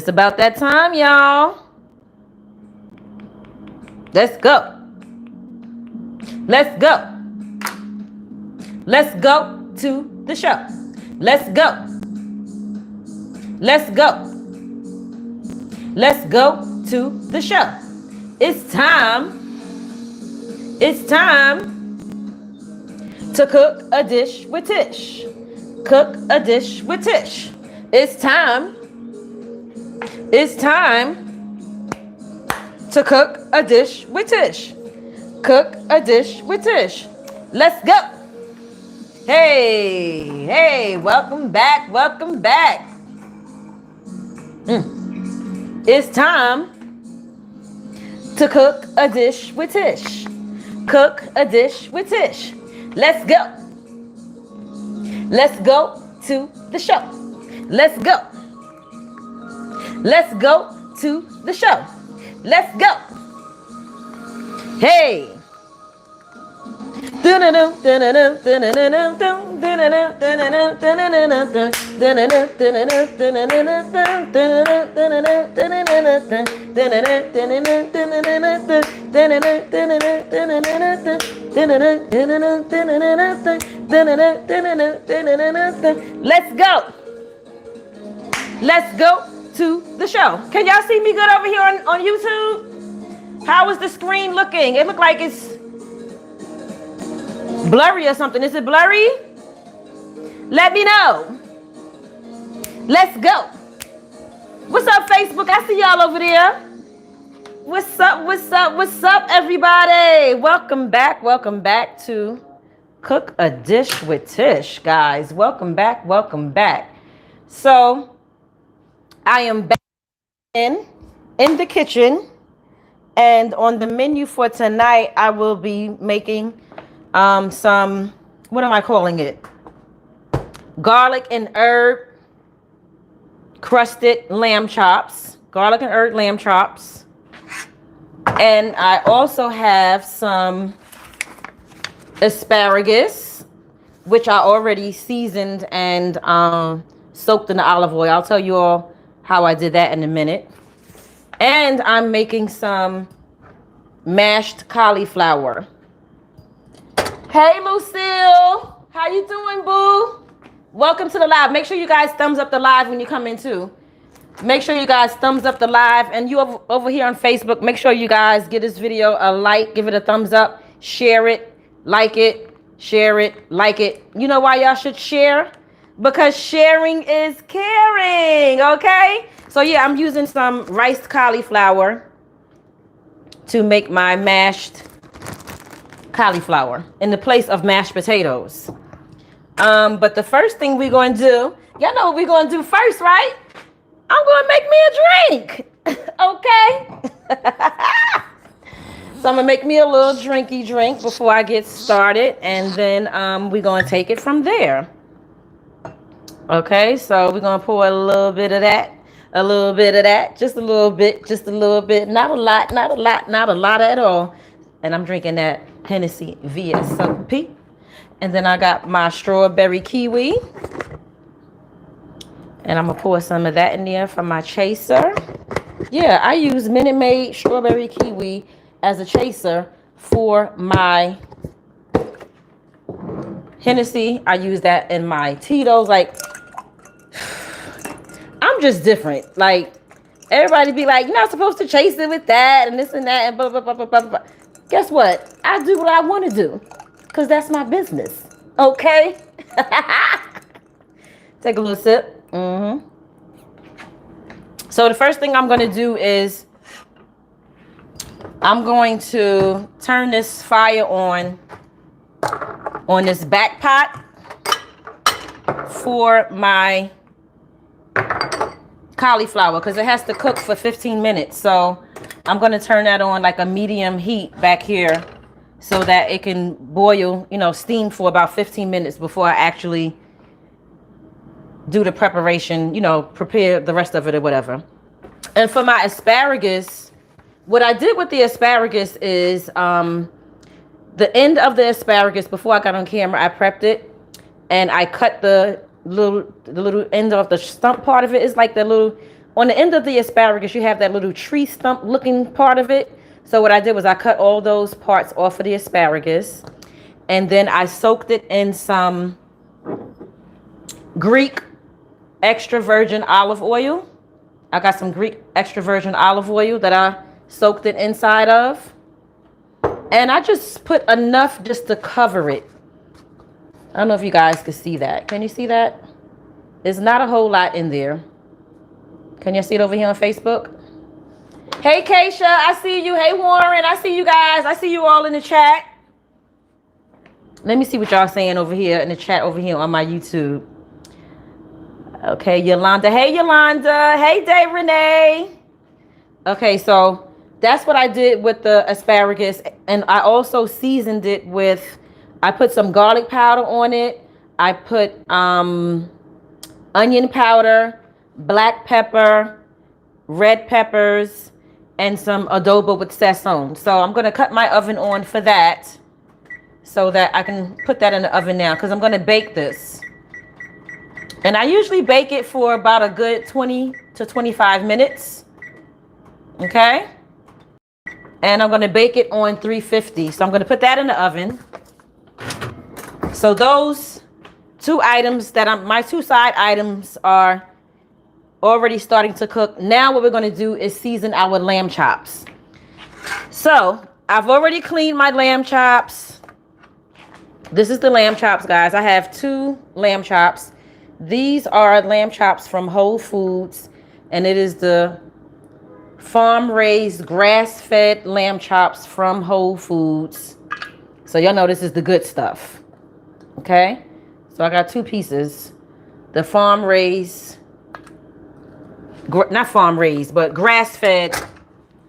about that time, y'all. Let's go. Let's go. Let's go to the show. Let's go. Let's go. Let's go to the show. It's time. It's time to cook a dish with Tish. Cook a dish with Tish. It's time. It's time to cook a dish with Tish. Cook a dish with Tish. Let's go. Hey, hey, welcome back. Welcome back. It's time to cook a dish with Tish. Cook a dish with Tish. Let's go. Let's go to the show. Let's go. Let's go to the show. Let's go. Hey. Let's go. Let's go to the show. Can y'all see me good over here on YouTube? How is the screen looking? It look like it's blurry or something. Is it blurry? Let me know. Let's go. What's up, Facebook? I see y'all over there. What's up? What's up? What's up, everybody? Welcome back. Welcome back to Cook a Dish with Tish, guys. Welcome back. Welcome back. So I am back in the kitchen, and on the menu for tonight, I will be making some, what am I calling it? Garlic and herb crusted lamb chops. Garlic and herb lamb chops. And I also have some asparagus, which I already seasoned and soaked in the olive oil. I'll tell you all how I did that in a minute. And I'm making some mashed cauliflower. Hey, Lucille. How you doing, boo? Welcome to the live. Make sure you guys thumbs up the live when you come in, too. Make sure you guys thumbs up the live. And you over here on Facebook, make sure you guys give this video a like. Give it a thumbs up. Share it. Like it. Share it. Like it. You know why y'all should share? Because sharing is caring, okay? So, yeah, I'm using some riced cauliflower to make my mashed cauliflower in the place of mashed potatoes. But the first thing we're going to do, y'all know what we're going to do first, right? I'm going to make me a drink, okay? So I'm going to make me a little drinky drink before I get started, and then we're going to take it from there. Okay, so we're going to pour a little bit of that, a little bit of that, just a little bit, not a lot, not a lot, not a lot at all. And I'm drinking that Hennessy VSOP. And then I got my strawberry kiwi. And I'm going to pour some of that in there for my chaser. Yeah, I use Minute Maid strawberry kiwi as a chaser for my Hennessy. I use that in my Tito's. Like, I'm just different. Like, everybody be like, you're not supposed to chase it with that and this and that and blah, blah, blah, blah, blah, blah. Guess what? I do what I want to do because that's my business. Okay? Take a little sip. So the first thing I'm going to do is I'm going to turn this fire on this back pot for my cauliflower because it has to cook for 15 minutes. So I'm going to turn that on like a medium heat back here so that it can boil, steam for about 15 minutes before I actually do the preparation, prepare the rest of it or whatever. And for my asparagus, what I did with the asparagus is the end of the asparagus, before I got on camera, I prepped it and I cut the little end of the stump part of it. Is like the little on the end of the asparagus, you have that little tree stump looking part of it. So what I did was I cut all those parts off of the asparagus. And then I soaked it in some Greek extra virgin olive oil. I got some Greek extra virgin olive oil that I soaked it inside of. And I just put enough just to cover it. I don't know if you guys can see that. Can you see that? There's not a whole lot in there. Can you see it over here on Facebook? Hey, Keisha, I see you. Hey, Warren, I see you guys. I see you all in the chat. Let me see what y'all saying over here in the chat over here on my YouTube. Okay, Yolanda. Hey, Yolanda. Hey, Day Renee. Okay, so that's what I did with the asparagus. And I also seasoned it with, I put some garlic powder on it. I put onion powder, black pepper, red peppers, and some adobo with sazon. So I'm going to cut my oven on for that so that I can put that in the oven now because I'm going to bake this. And I usually bake it for about a good 20 to 25 minutes. Okay? And I'm going to bake it on 350. So I'm going to put that in the oven. So those two items my two side items are already starting to cook. Now what we're going to do is season our lamb chops. So I've already cleaned my lamb chops. This is the lamb chops, guys. I have 2 lamb chops. These are lamb chops from Whole Foods, and it is the farm-raised, grass-fed lamb chops from Whole Foods. So y'all know this is the good stuff. Okay? So I got 2 pieces. The farm-raised, not farm-raised, but grass-fed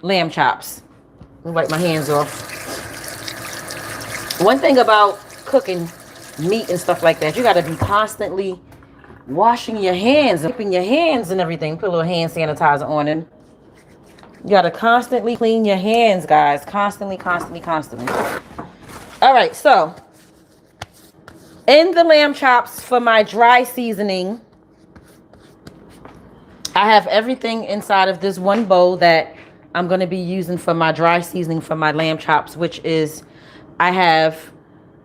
lamb chops. Let me wipe my hands off. One thing about cooking meat and stuff like that, you got to be constantly washing your hands, wiping your hands and everything. Put a little hand sanitizer on it. You got to constantly clean your hands, guys. Constantly. All right, so in the lamb chops for my dry seasoning, I have everything inside of this one bowl that I'm going to be using for my dry seasoning for my lamb chops, which is I have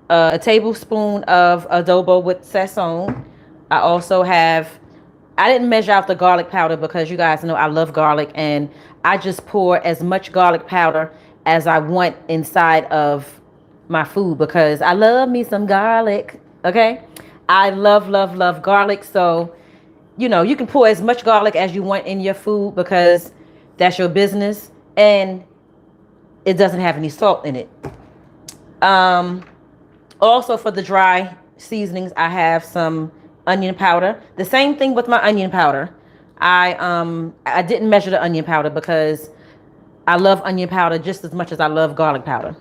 a tablespoon of adobo with sazon. I also have, I didn't measure out the garlic powder because you guys know I love garlic, and I just pour as much garlic powder as I want inside of my food because I love me some garlic. Okay? I love garlic. So, you know, you can pour as much garlic as you want in your food because that's your business, and it doesn't have any salt in it. Also for the dry seasonings, I have some onion powder. The same thing with my onion powder. I didn't measure the onion powder because I love onion powder just as much as I love garlic powder.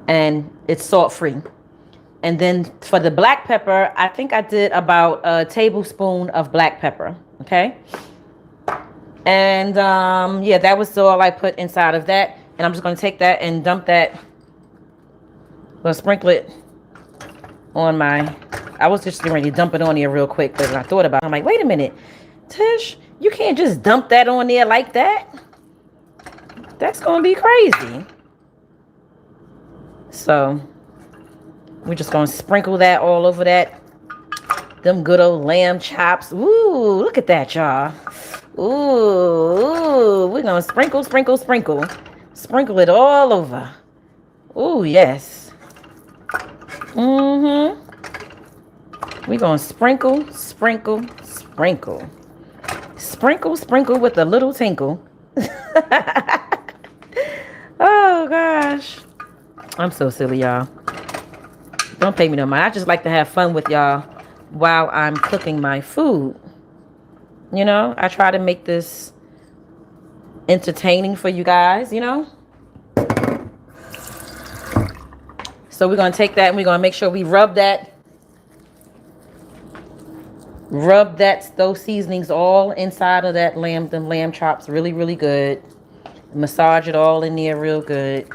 And it's salt free. And then for the black pepper, I think I did about a tablespoon of black pepper. Okay. And yeah, that was all I put inside of that. And I'm just going to take that and dump that. We'll sprinkle it on my, I was just getting ready to dump it on here real quick, but I thought about it. I'm like, wait a minute, Tish, you can't just dump that on there like that. That's going to be crazy. So we're just going to sprinkle that all over that. Them good old lamb chops. Ooh, look at that, y'all. Ooh, we're going to sprinkle. Sprinkle it all over. Ooh, yes. We're going to sprinkle. Sprinkle with a little tinkle. Oh, gosh. I'm so silly, y'all. Don't pay me no mind. I just like to have fun with y'all while I'm cooking my food. You know, I try to make this entertaining for you guys, you know. So we're going to take that and we're going to make sure we rub those seasonings all inside of that lamb chops really, really good. Massage it all in there real good.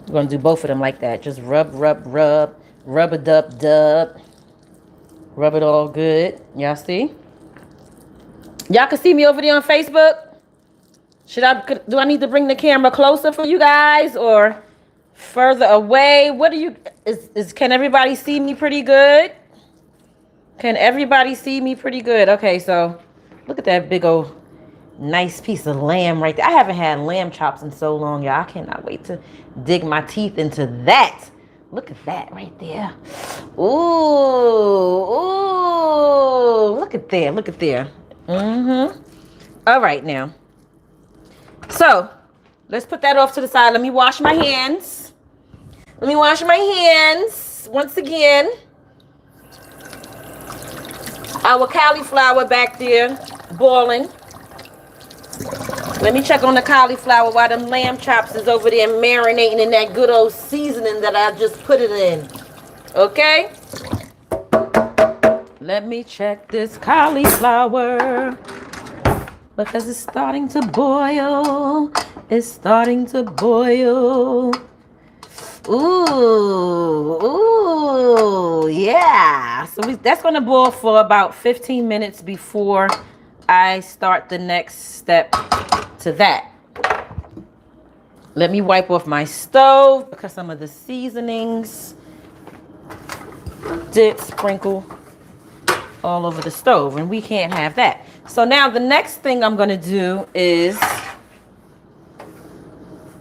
We're going to do both of them like that. Just rub a dub. Rub it all good. Y'all see? Y'all can see me over there on Facebook. Do I need to bring the camera closer for you guys or further away? What do you, can everybody see me pretty good? Can everybody see me pretty good? Okay, so look at that big old nice piece of lamb right there. I haven't had lamb chops in so long, y'all. I cannot wait to dig my teeth into that. Look at that right there. Ooh, ooh, look at there, look at there. All right, now. So, let's put that off to the side. Let me wash my hands. Let me wash my hands once again. Our cauliflower back there boiling. Let me check on the cauliflower while them lamb chops is over there marinating in that good old seasoning that I just put it in. Okay? Let me check this cauliflower. Because it's starting to boil. It's starting to boil. Ooh, yeah. So that's going to boil for about 15 minutes before I start the next step to that. Let me wipe off my stove because some of the seasonings did sprinkle all over the stove and we can't have that. So now the next thing I'm going to do is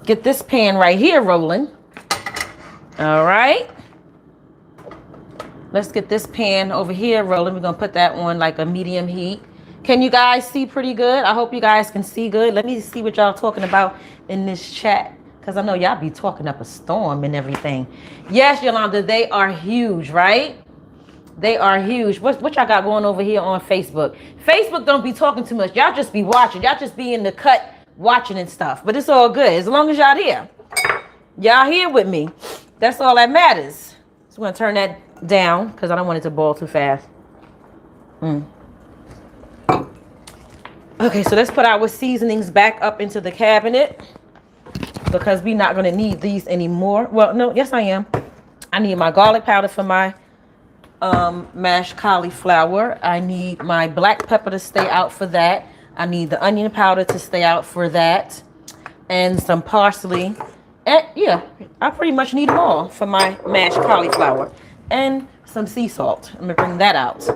get this pan right here rolling. All right. Let's get this pan over here rolling. We're going to put that on like a medium heat. Can you guys see pretty good? I hope you guys can see good. Let me see what y'all talking about in this chat. Because I know y'all be talking up a storm and everything. Yes, Yolanda, they are huge, right? They are huge. What y'all got going over here on Facebook? Facebook don't be talking too much. Y'all just be watching. Y'all just be in the cut watching and stuff. But it's all good. As long as y'all here. Y'all here with me. That's all that matters. So I'm going to turn that down because I don't want it to boil too fast. Okay, so let's put our seasonings back up into the cabinet because we're not going to need these anymore. Well, no, yes, I am. I need my garlic powder for my mashed cauliflower. I need my black pepper to stay out for that. I need the onion powder to stay out for that. And some parsley. And yeah, I pretty much need them all for my mashed cauliflower. And some sea salt. I'm going to bring that out.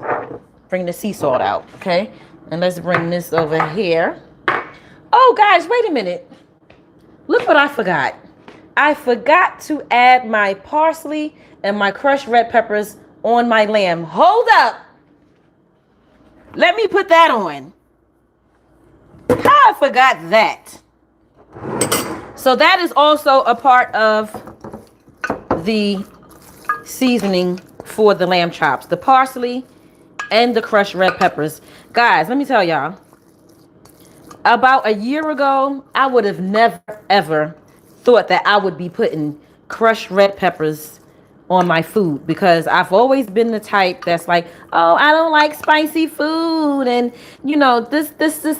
Bring the sea salt out, okay? And let's bring this over here. Oh, guys, wait a minute. Look what I forgot. I forgot to add my parsley and my crushed red peppers on my lamb. Hold up. Let me put that on. How I forgot that. So that is also a part of the seasoning for the lamb chops. The parsley and the crushed red peppers. Guys, let me tell y'all. About a year ago, I would have never, ever thought that I would be putting crushed red peppers on my food because I've always been the type that's like, oh, I don't like spicy food and, you know, this,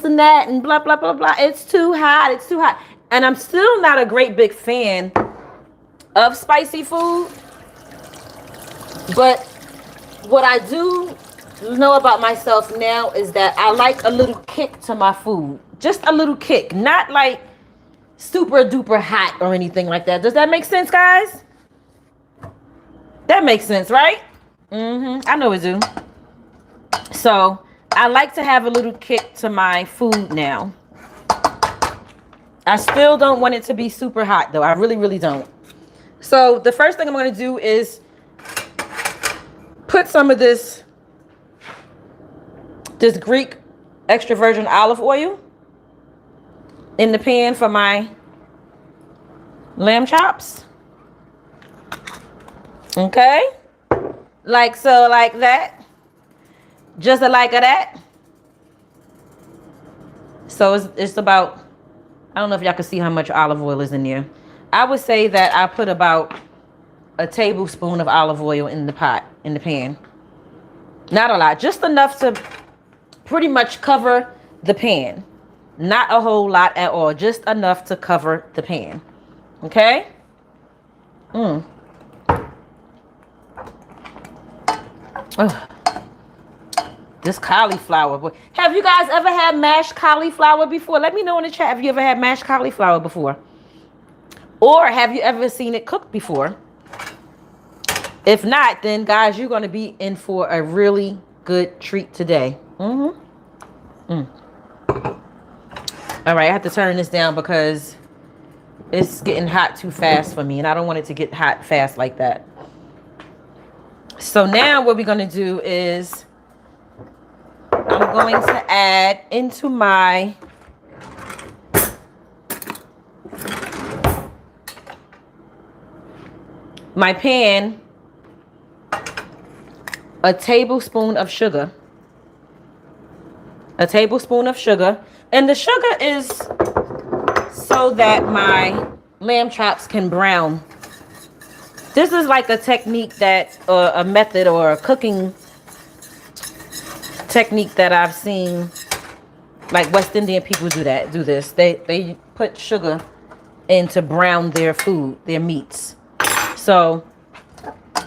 and that and blah, blah, blah, blah. It's too hot. It's too hot. And I'm still not a great big fan of spicy food. But what I do know about myself now is that I like a little kick to my food. Just a little kick. Not like super duper hot or anything like that. Does that make sense, guys? That makes sense, right? I know it do. So I like to have a little kick to my food now. I still don't want it to be super hot though. I really, really don't. So the first thing I'm going to do is put some of this Greek extra virgin olive oil in the pan for my lamb chops. Okay. Like so, like that. Just like that. So it's about, I don't know if y'all can see how much olive oil is in there. I would say that I put about a tablespoon of olive oil in the pot, in the pan. Not a lot, just enough to pretty much cover the pan. Not a whole lot at all, just enough to cover the pan. Okay? Oh. This cauliflower. Boy. Have you guys ever had mashed cauliflower before? Let me know in the chat. Have you ever had mashed cauliflower before? Or have you ever seen it cooked before? If not, then guys, you're going to be in for a really good treat today. All right, I have to turn this down because it's getting hot too fast for me, and I don't want it to get hot fast like that. So now what we're going to do is I'm going to add into my pan a tablespoon of sugar. A tablespoon of sugar. And the sugar is so that my lamb chops can brown. This is like a technique that, a method or a cooking technique that I've seen, like West Indian people do this. They put sugar in to brown their food, their meats. So,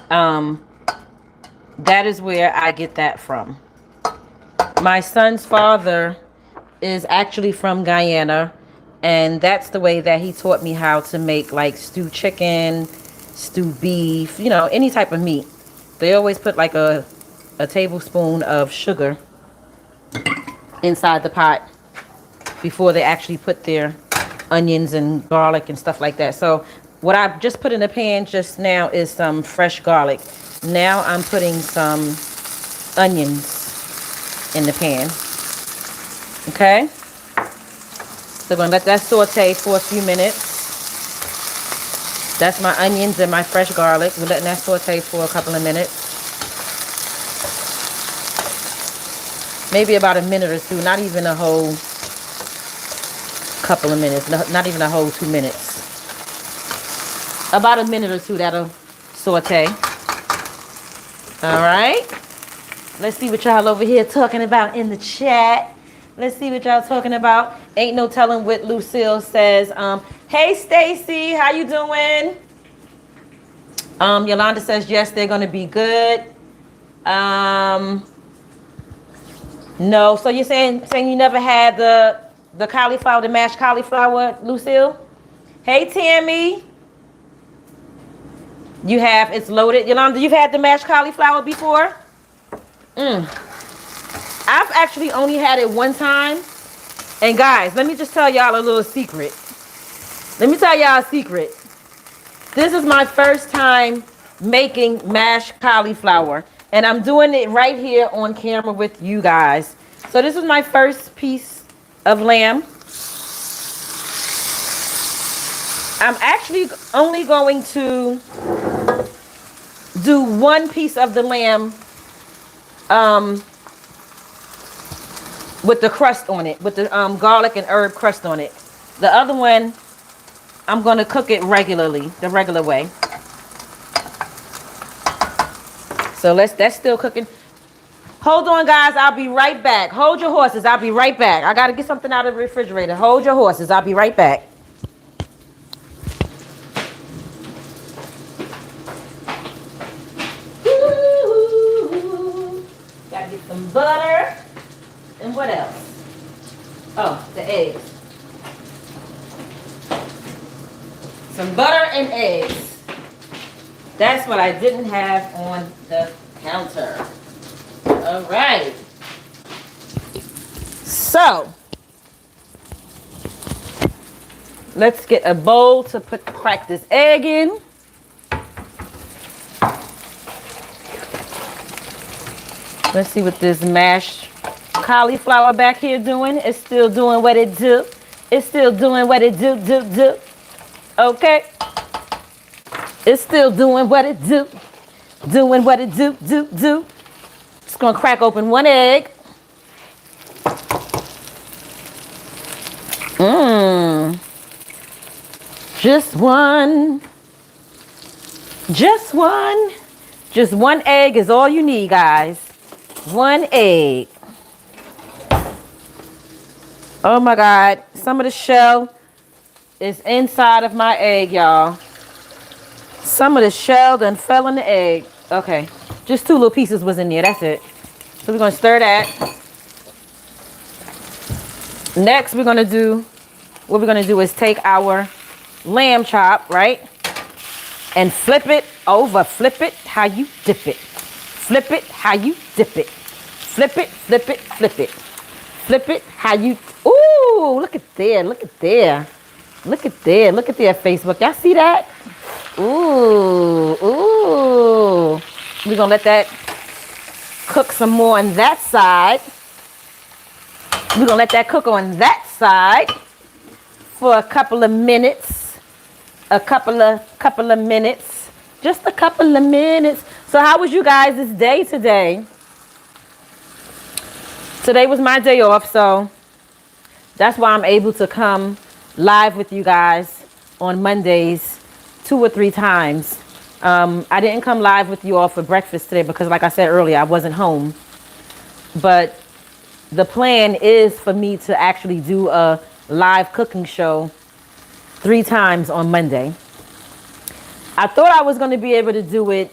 that is where I get that from. My son's father is actually from Guyana, and that's the way that he taught me how to make like stewed chicken, stewed beef, you know, any type of meat. They always put like a tablespoon of sugar inside the pot before they actually put their onions and garlic and stuff like that. So what I've just put in the pan just now is some fresh garlic. Now I'm putting some onions in the pan. Okay? So I'm going to let that saute for a few minutes. That's my onions and my fresh garlic. We're letting that saute for a couple of minutes. Maybe about a minute or two. Not even a whole couple of minutes. Not even a whole 2 minutes. About a minute or two, that'll saute. All right. Let's see what y'all over here talking about in the chat. Let's see what y'all talking about. Ain't no telling what Lucille says. Hey, Stacy, how you doing? Yolanda says, yes, they're going to be good. No. So you're saying you never had the cauliflower, the mashed cauliflower, Lucille? Hey, Tammy. You have, it's loaded. Yolanda, you've had the mashed cauliflower before? I've actually only had it one time. And guys, let me just tell y'all a little secret. Let me tell y'all a secret. This is my first time making mashed cauliflower. And I'm doing it right here on camera with you guys. So this is my first piece of lamb. I'm actually only going to do one piece of the lamb with the crust on it, with the garlic and herb crust on it. The other one, I'm going to cook it regularly, the regular way. So that's still cooking. Hold on, guys. I'll be right back. Hold your horses. I'll be right back. I got to get something out of the refrigerator. Hold your horses. I'll be right back. Got to get some butter. And what else? Oh, the eggs. Some butter and eggs. That's what I didn't have on the counter. All right. So, let's get a bowl to crack this egg in. Let's see what this mashed cauliflower back here doing. It's still doing what it do. It's still doing what it do. Okay. It's still doing what it do. Doing what it do. Just gonna crack open one egg. Just one. Just one. Just one egg is all you need, guys. One egg. Oh my God. Some of the shell is inside of my egg, y'all. Some of the shell done fell in the egg. Okay. Just 2 little pieces was in there. That's it. So So we're gonna stir that. Next, what we're gonna do is take our lamb chop, right? And flip it over. Flip it how you dip it. Flip it how you dip it. Flip it, flip it, flip it. Flip it how you, ooh, look at there, look at there. Look at there, look at there, Facebook. Y'all see that? Ooh, ooh. We're gonna let that cook some more on that side. We're gonna let that cook on that side for a couple of minutes. A couple of minutes. Just a couple of minutes. So how was you guys' day today? Today was my day off, so that's why I'm able to come live with you guys on Mondays 2 or 3 times. I didn't come live with you all for breakfast today because, like I said earlier, I wasn't home. But the plan is for me to actually do a live cooking show 3 times on Monday. I thought I was going to be able to do it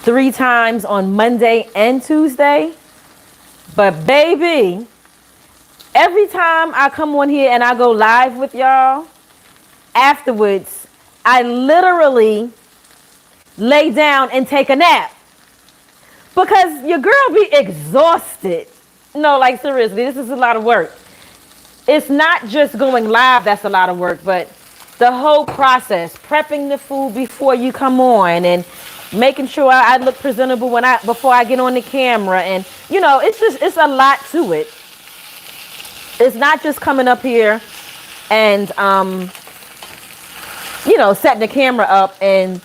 3 times on Monday and Tuesday. But baby, every time I come on here and I go live with y'all, afterwards, I literally lay down and take a nap. Because your girl be exhausted. No, like seriously, this is a lot of work. It's not just going live that's a lot of work, but the whole process, prepping the food before you come on and making sure I look presentable before I get on the camera. And, you know, it's a lot to it. It's not just coming up here and, you know, setting the camera up and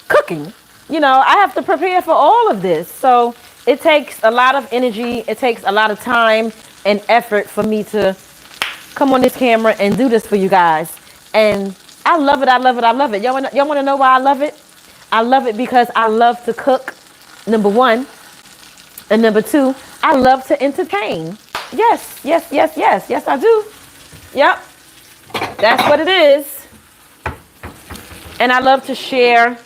cooking. You know, I have to prepare for all of this. So it takes a lot of energy. It takes a lot of time and effort for me to come on this camera and do this for you guys. And I love it. I love it. I love it. Y'all want to know why I love it? I love it because I love to cook, number 1. And number 2, I love to entertain. Yes, yes, yes, yes. Yes, I do. Yep. That's what it is. And I love to share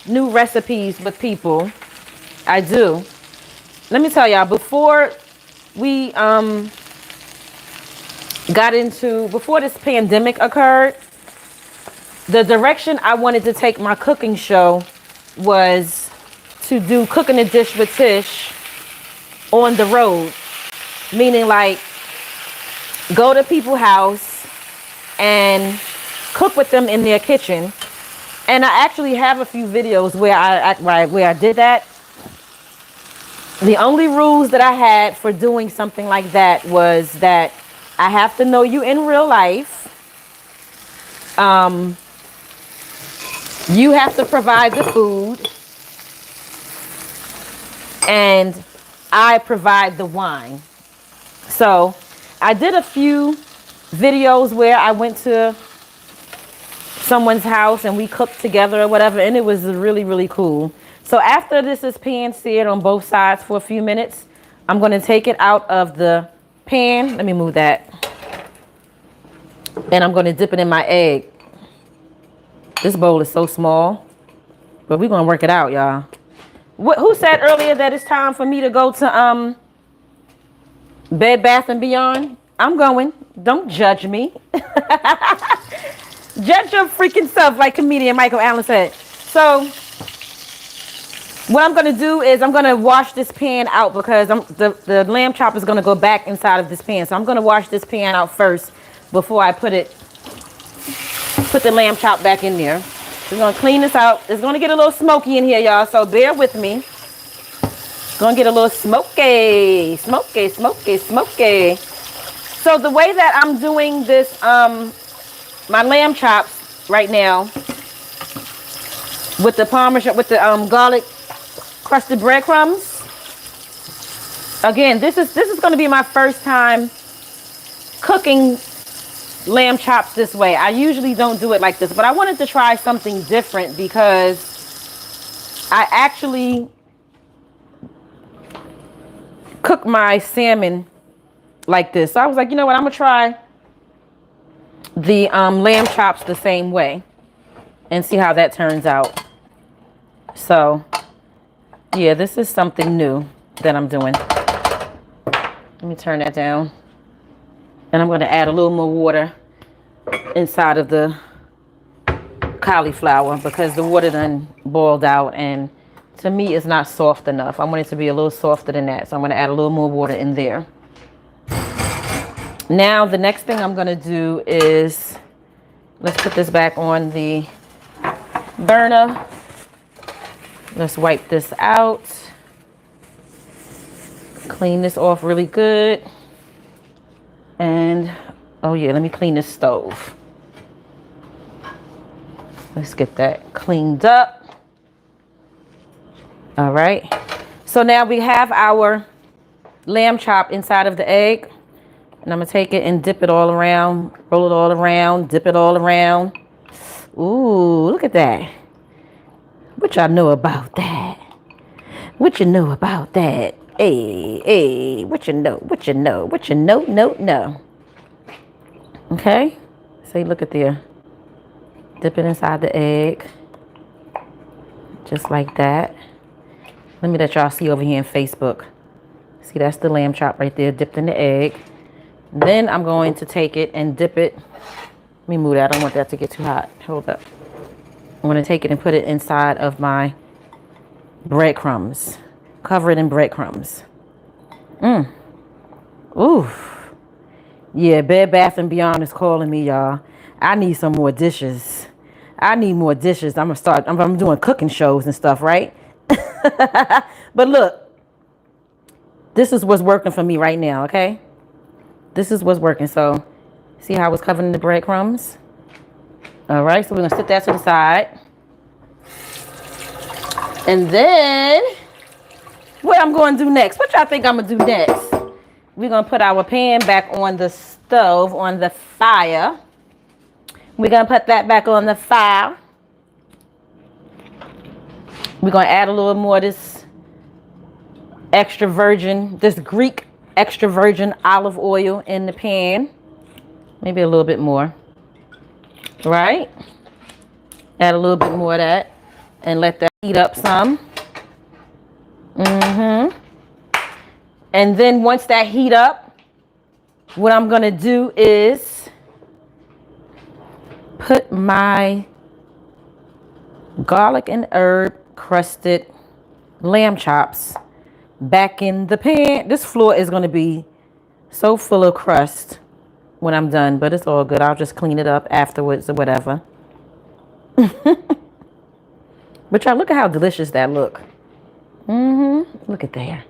new recipes with people. I do. Let me tell y'all, before we before this pandemic occurred, the direction I wanted to take my cooking show was to do Cooking a Dish with Tish on the road. Meaning like go to people's house and cook with them in their kitchen. And I actually have a few videos where I did that. The only rules that I had for doing something like that was that I have to know you in real life. You have to provide the food. And I provide the wine. So I did a few videos where I went to someone's house and we cooked together or whatever, and it was really, really cool. So after this is pan seared on both sides for a few minutes, I'm going to take it out of the pan. Let me move that. And I'm going to dip it in my egg. This bowl is so small, but we're going to work it out, y'all. Who said earlier that it's time for me to go to Bed Bath & Beyond? I'm going. Don't judge me. Judge your freaking self, like comedian Michael Allen said. So what I'm going to do is I'm going to wash this pan out because the lamb chop is going to go back inside of this pan. So I'm going to wash this pan out first before I put the lamb chop back in there. We're going to clean this out. It's going to get a little smoky in here, y'all, so bear with me. It's going to get a little smoky. So the way that I'm doing this, my lamb chops right now with the Parmesan, with the garlic crusted breadcrumbs. Again, this is going to be my first time cooking lamb chops this way. I usually don't do it like this, but I wanted to try something different because I actually cook my salmon like this. So I was like, you know what, I'm gonna try the lamb chops the same way and see how that turns out. So yeah, this is something new. that I'm doing. Let me turn that down. And I'm going to add a little more water inside of the cauliflower because the water done boiled out, and to me it's not soft enough. I want it to be a little softer than that, so I'm going to add a little more water in there. Now the next thing I'm going to do is, let's put this back on the burner. Let's wipe this out. Clean this off really good. And, oh yeah, let me clean this stove. Let's get that cleaned up. All right. So now we have our lamb chop inside of the egg. And I'm going to take it and dip it all around, roll it all around, dip it all around. Ooh, look at that. What y'all know about that? What you know about that? Hey, what you know, what you know, what you know, no. Okay, so you look at there. Dip it inside the egg. Just like that. Let me let y'all see over here in Facebook. See, that's the lamb chop right there, dipped in the egg. Then I'm going to take it and dip it. Let me move that, I don't want that to get too hot. Hold up. I'm going to take it and put it inside of my breadcrumbs. Cover it in breadcrumbs. Ooh. Yeah, Bed Bath & Beyond is calling me, y'all. I need some more dishes. I need more dishes. I'm doing cooking shows and stuff, right? But look, this is what's working for me right now, okay? This is what's working. So, see how I was covering the breadcrumbs? All right, so we're going to set that to the side. And then, what I'm going to do next? What y'all think I'm going to do next? We're going to put our pan back on the stove, on the fire. We're going to put that back on the fire. We're going to add a little more of this extra virgin, this Greek extra virgin olive oil in the pan. Maybe a little bit more. Right? Add a little bit more of that and let that heat up some. And then once that heat up, what I'm going to do is put my garlic and herb crusted lamb chops back in the pan. This floor is going to be so full of crust when I'm done, but it's all good. I'll just clean it up afterwards or whatever. But y'all, look at how delicious that look. Look at there.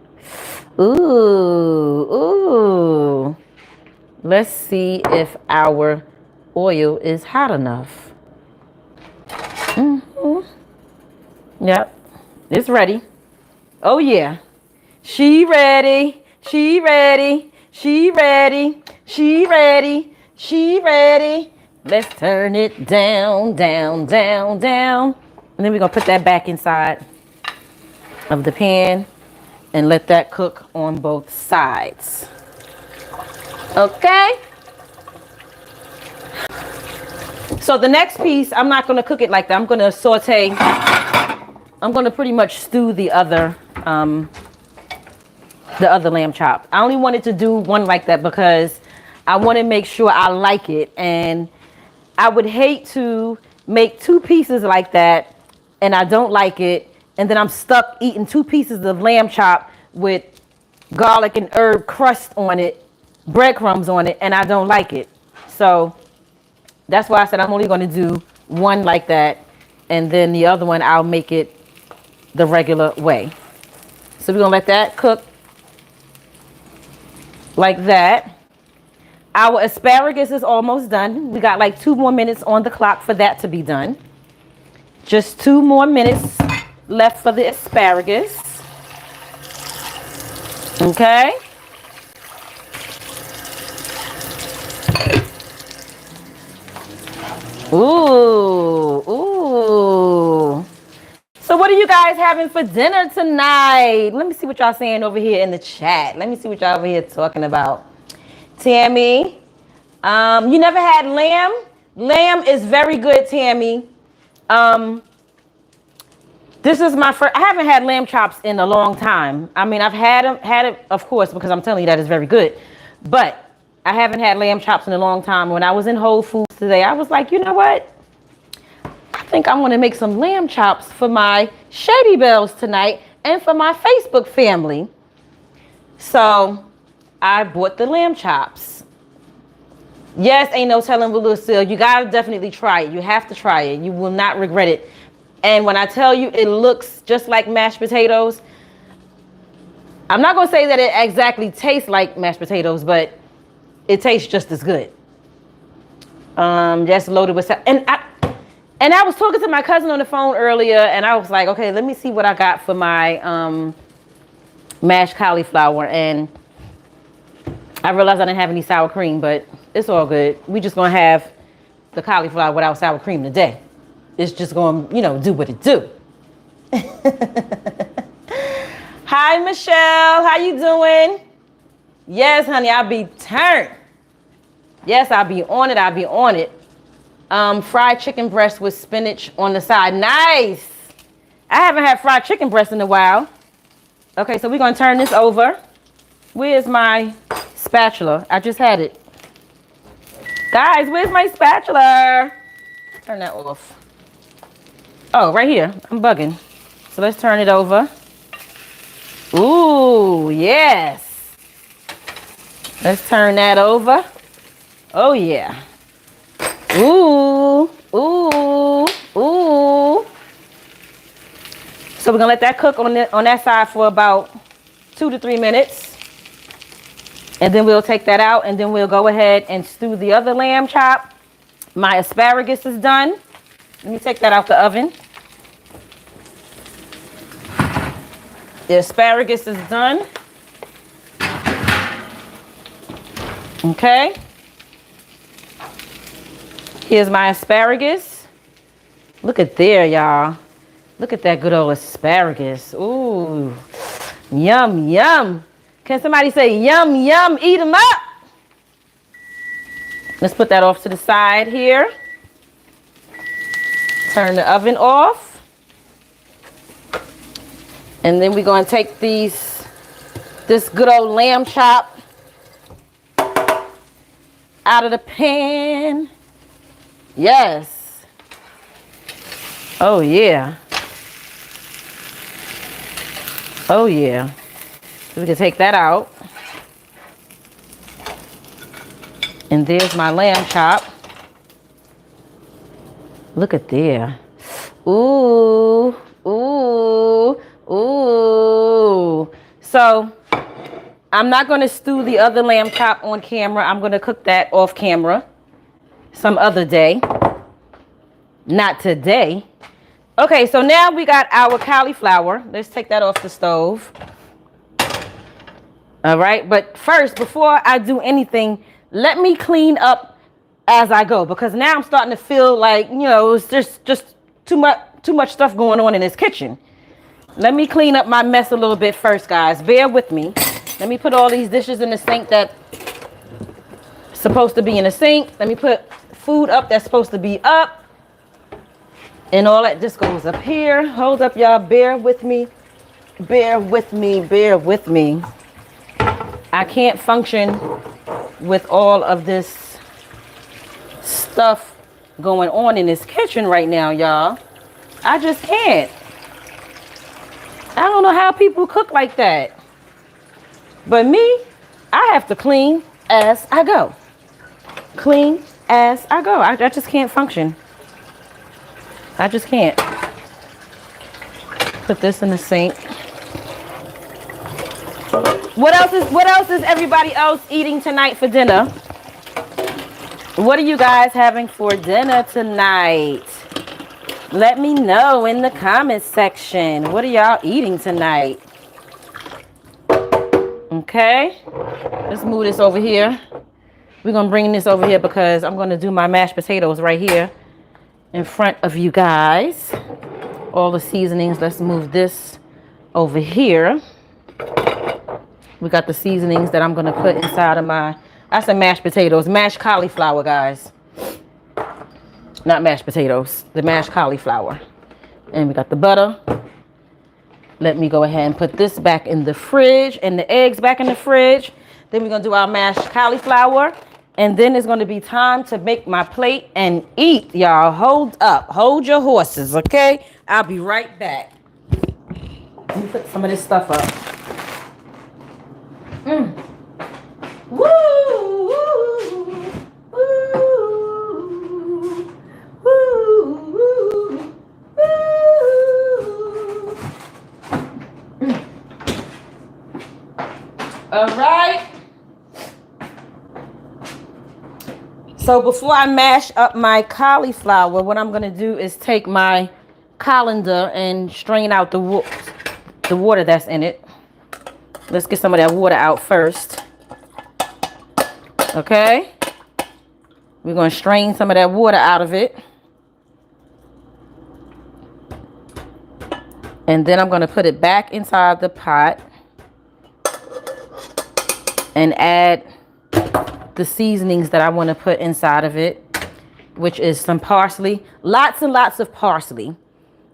Ooh. Let's see if our oil is hot enough. Yep, it's ready. Oh yeah, she ready. She ready. She ready. She ready. She ready. Let's turn it down, down, down, down. And then we're gonna put that back inside of the pan and let that cook on both sides. Okay. So the next piece, I'm not gonna cook it like that. I'm gonna saute. I'm gonna pretty much stew the other lamb chop. I only wanted to do one like that because I want to make sure I like it, and I would hate to make two pieces like that and I don't like it, and then I'm stuck eating two pieces of lamb chop with garlic and herb crust on it, breadcrumbs on it, and I don't like it. So that's why I said I'm only going to do one like that, and then the other one I'll make it the regular way. So we're going to let that cook like that. Our asparagus is almost done. We got like 2 more minutes on the clock for that to be done. Just 2 more minutes left for the asparagus. Okay. Ooh. So what are you guys having for dinner tonight? Let me see what y'all saying over here in the chat. Let me see what y'all over here talking about. Tammy, you never had lamb? Lamb is very good, Tammy. This is my first. I haven't had lamb chops in a long time. I mean, I've had it, of course, because I'm telling you that it's very good. But I haven't had lamb chops in a long time. When I was in Whole Foods today, I was like, you know what? I think I want to make some lamb chops for my Shady Bells tonight and for my Facebook family. So I bought the lamb chops. Yes, ain't no telling with Lucille. You gotta definitely try it. You have to try it. You will not regret it. And when I tell you it looks just like mashed potatoes, I'm not going to say that it exactly tastes like mashed potatoes, but it tastes just as good. Just loaded with and I was talking to my cousin on the phone earlier, and I was like, okay, let me see what I got for my mashed cauliflower. And I realized I didn't have any sour cream, but it's all good. We just going to have the cauliflower without sour cream today. It's just going to, do what it do. Hi, Michelle. How you doing? Yes, honey, I'll be turned. Yes, I'll be on it. I'll be on it. Fried chicken breast with spinach on the side. Nice. I haven't had fried chicken breast in a while. Okay, so we're going to turn this over. Where's my spatula? I just had it. Guys, where's my spatula? Turn that off. Oh, right here. I'm bugging. So let's turn it over. Ooh, yes. Let's turn that over. Oh, yeah. Ooh, ooh, ooh. So we're going to let that cook on that side for about 2 to 3 minutes. And then we'll take that out, and then we'll go ahead and stew the other lamb chop. My asparagus is done. Let me take that out the oven. The asparagus is done. Okay. Here's my asparagus. Look at there, y'all. Look at that good old asparagus. Ooh. Yum, yum. Can somebody say yum, yum, eat them up? Let's put that off to the side here. Turn the oven off. And then we're going to take this good old lamb chop out of the pan. Yes. Oh, yeah. Oh, yeah. So we can take that out. And there's my lamb chop. Look at there. Ooh, ooh, ooh. So I'm not going to stew the other lamb chop on camera. I'm going to cook that off camera some other day. Not today. Okay, so now we got our cauliflower. Let's take that off the stove. All right, but first, before I do anything, let me clean up as I go, because now I'm starting to feel like, it's just too much stuff going on in this kitchen. Let me clean up my mess a little bit first, guys. Bear with me. Let me put all these dishes in the sink that's supposed to be in the sink. Let me put food up that's supposed to be up. And all that just goes up here. Hold up, y'all. Bear with me. Bear with me. Bear with me. I can't function with all of this stuff going on in this kitchen right now, y'all. I just can't. I don't know how people cook like that. But me, I have to clean as I go. Clean as I go. I just can't function. I just can't. Put this in the sink. What else is everybody else eating tonight for dinner? What are you guys having for dinner tonight? Let me know in the comments section. What are y'all eating tonight? Okay. Let's move this over here. We're going to bring this over here because I'm going to do my mashed potatoes right here in front of you guys. All the seasonings. Let's move this over here. We got the seasonings that I'm going to put inside of I said mashed potatoes. Mashed cauliflower, guys. Not mashed potatoes. The mashed cauliflower. And we got the butter. Let me go ahead and put this back in the fridge and the eggs back in the fridge. Then we're going to do our mashed cauliflower. And then it's going to be time to make my plate and eat, y'all. Hold up. Hold your horses, okay? I'll be right back. Let me put some of this stuff up. Woo! Woo! Woo! Woo! All right. So before I mash up my cauliflower, what I'm going to do is take my colander and strain out the water that's in it. Let's get some of that water out first. Okay. We're going to strain some of that water out of it. And then I'm going to put it back inside the pot and add the seasonings that I want to put inside of it, which is some parsley, lots and lots of parsley.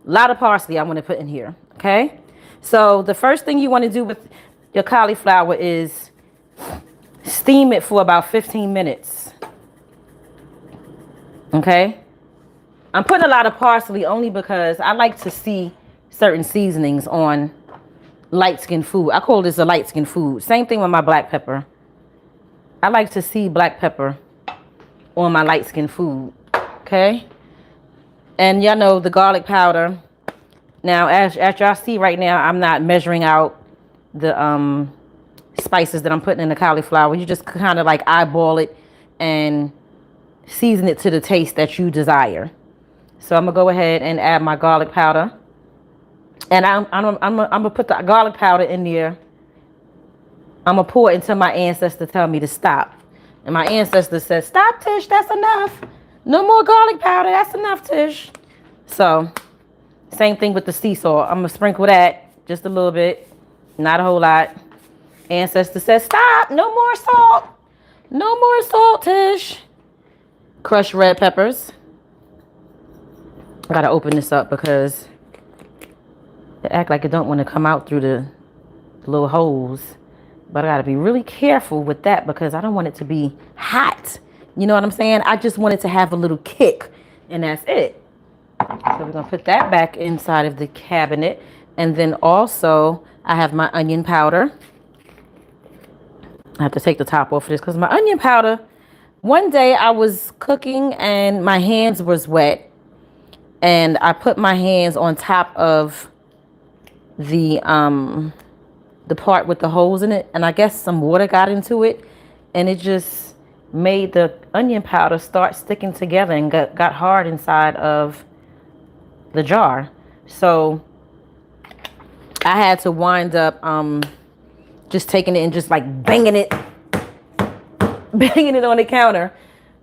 A lot of parsley I want to put in here, okay? So the first thing you want to do with your cauliflower is steam it for about 15 minutes, okay? I'm putting a lot of parsley only because I like to see certain seasonings on light-skinned food. I call this a light-skinned food. Same thing with my black pepper. I like to see black pepper on my light-skinned food, okay? And y'all know the garlic powder. Now, as y'all see right now, I'm not measuring out the spices that I'm putting in the cauliflower. You just kind of like eyeball it and season it to the taste that you desire. So I'm going to go ahead and add my garlic powder. And I'm going to put the garlic powder in there. I'm going to pour it until my ancestor tell me to stop. And my ancestor says, stop, Tish, that's enough. No more garlic powder, that's enough, Tish. So, same thing with the sea salt. I'm going to sprinkle that just a little bit, not a whole lot. Ancestor says, stop, no more salt. No more salt, Tish. Crushed red peppers. I got to open this up because it act like it don't want to come out through the little holes. But I got to be really careful with that because I don't want it to be hot. You know what I'm saying? I just want it to have a little kick, and that's it. So we're going to put that back inside of the cabinet. And then also, I have my onion powder. I have to take the top off of this because my onion powder, one day I was cooking and my hands was wet. And I put my hands on top of the part with the holes in it, and I guess some water got into it, and it just made the onion powder start sticking together and got hard inside of the jar. So I had to wind up just taking it and just like banging it on the counter.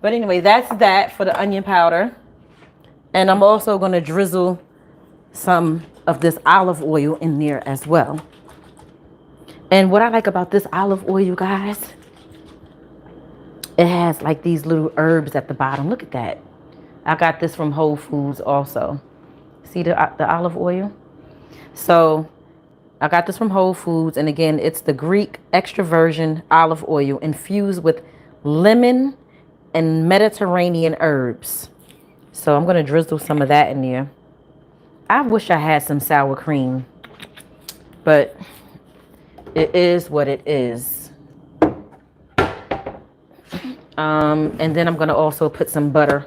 But anyway, that's that for the onion powder. And I'm also going to drizzle some of this olive oil in there as well. And what I like about this olive oil, you guys, it has like these little herbs at the bottom. Look at that. I got this from Whole Foods also. See the olive oil? So I got this from Whole Foods. And again, it's the Greek extra virgin olive oil infused with lemon and Mediterranean herbs. So I'm going to drizzle some of that in there. I wish I had some sour cream, but it is what it is. And then I'm going to also put some butter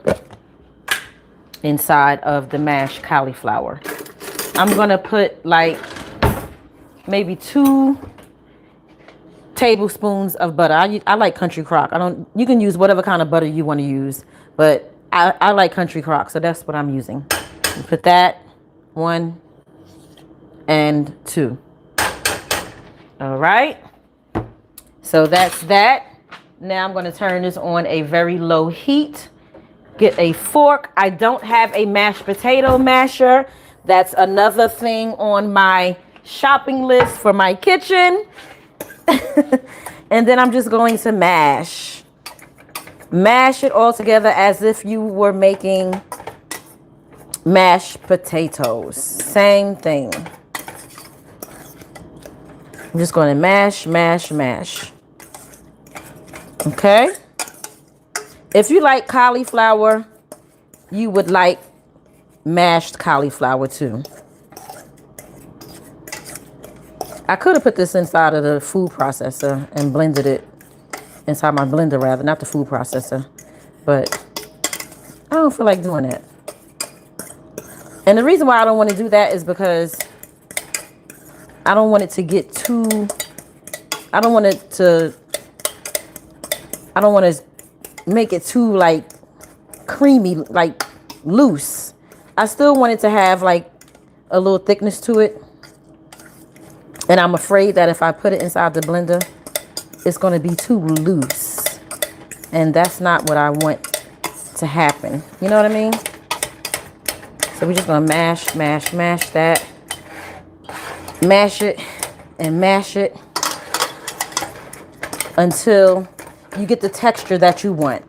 inside of the mashed cauliflower. I'm going to put like maybe 2 tablespoons of butter. I like Country Crock. You can use whatever kind of butter you want to use, but I like Country Crock, so that's what I'm using. Put that 1 and 2. All right. So that's that. Now I'm going to turn this on a very low heat. Get a fork. I don't have a mashed potato masher. That's another thing on my shopping list for my kitchen. And then I'm just going to mash it all together as if you were making mashed potatoes. Same thing. I'm just going to mash, mash, mash. Okay. If you like cauliflower, you would like mashed cauliflower too. I could have put this inside of the food processor and blended it inside my blender rather, not the food processor. But I don't feel like doing that. And the reason why I don't want to do that is because I don't want it to get too, I don't want to make it too like creamy, like loose. I still want it to have like a little thickness to it. And I'm afraid that if I put it inside the blender, it's going to be too loose. And that's not what I want to happen. You know what I mean? So we're just going to mash, mash, mash that. Mash it and mash it until you get the texture that you want.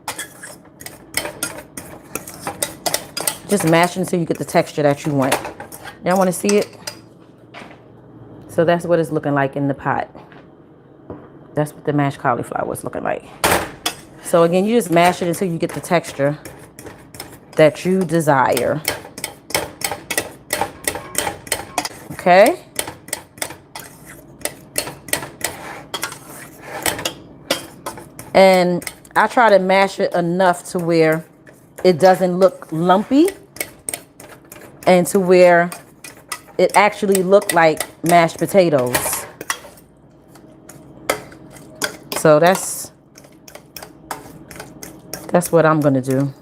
Just mash it until you get the texture that you want. Y'all want to see it? So that's what it's looking like in the pot. That's what the mashed cauliflower is looking like. So again, you just mash it until you get the texture that you desire. Okay. And I try to mash it enough to where it doesn't look lumpy and to where it actually looked like mashed potatoes. So that's what I'm gonna do.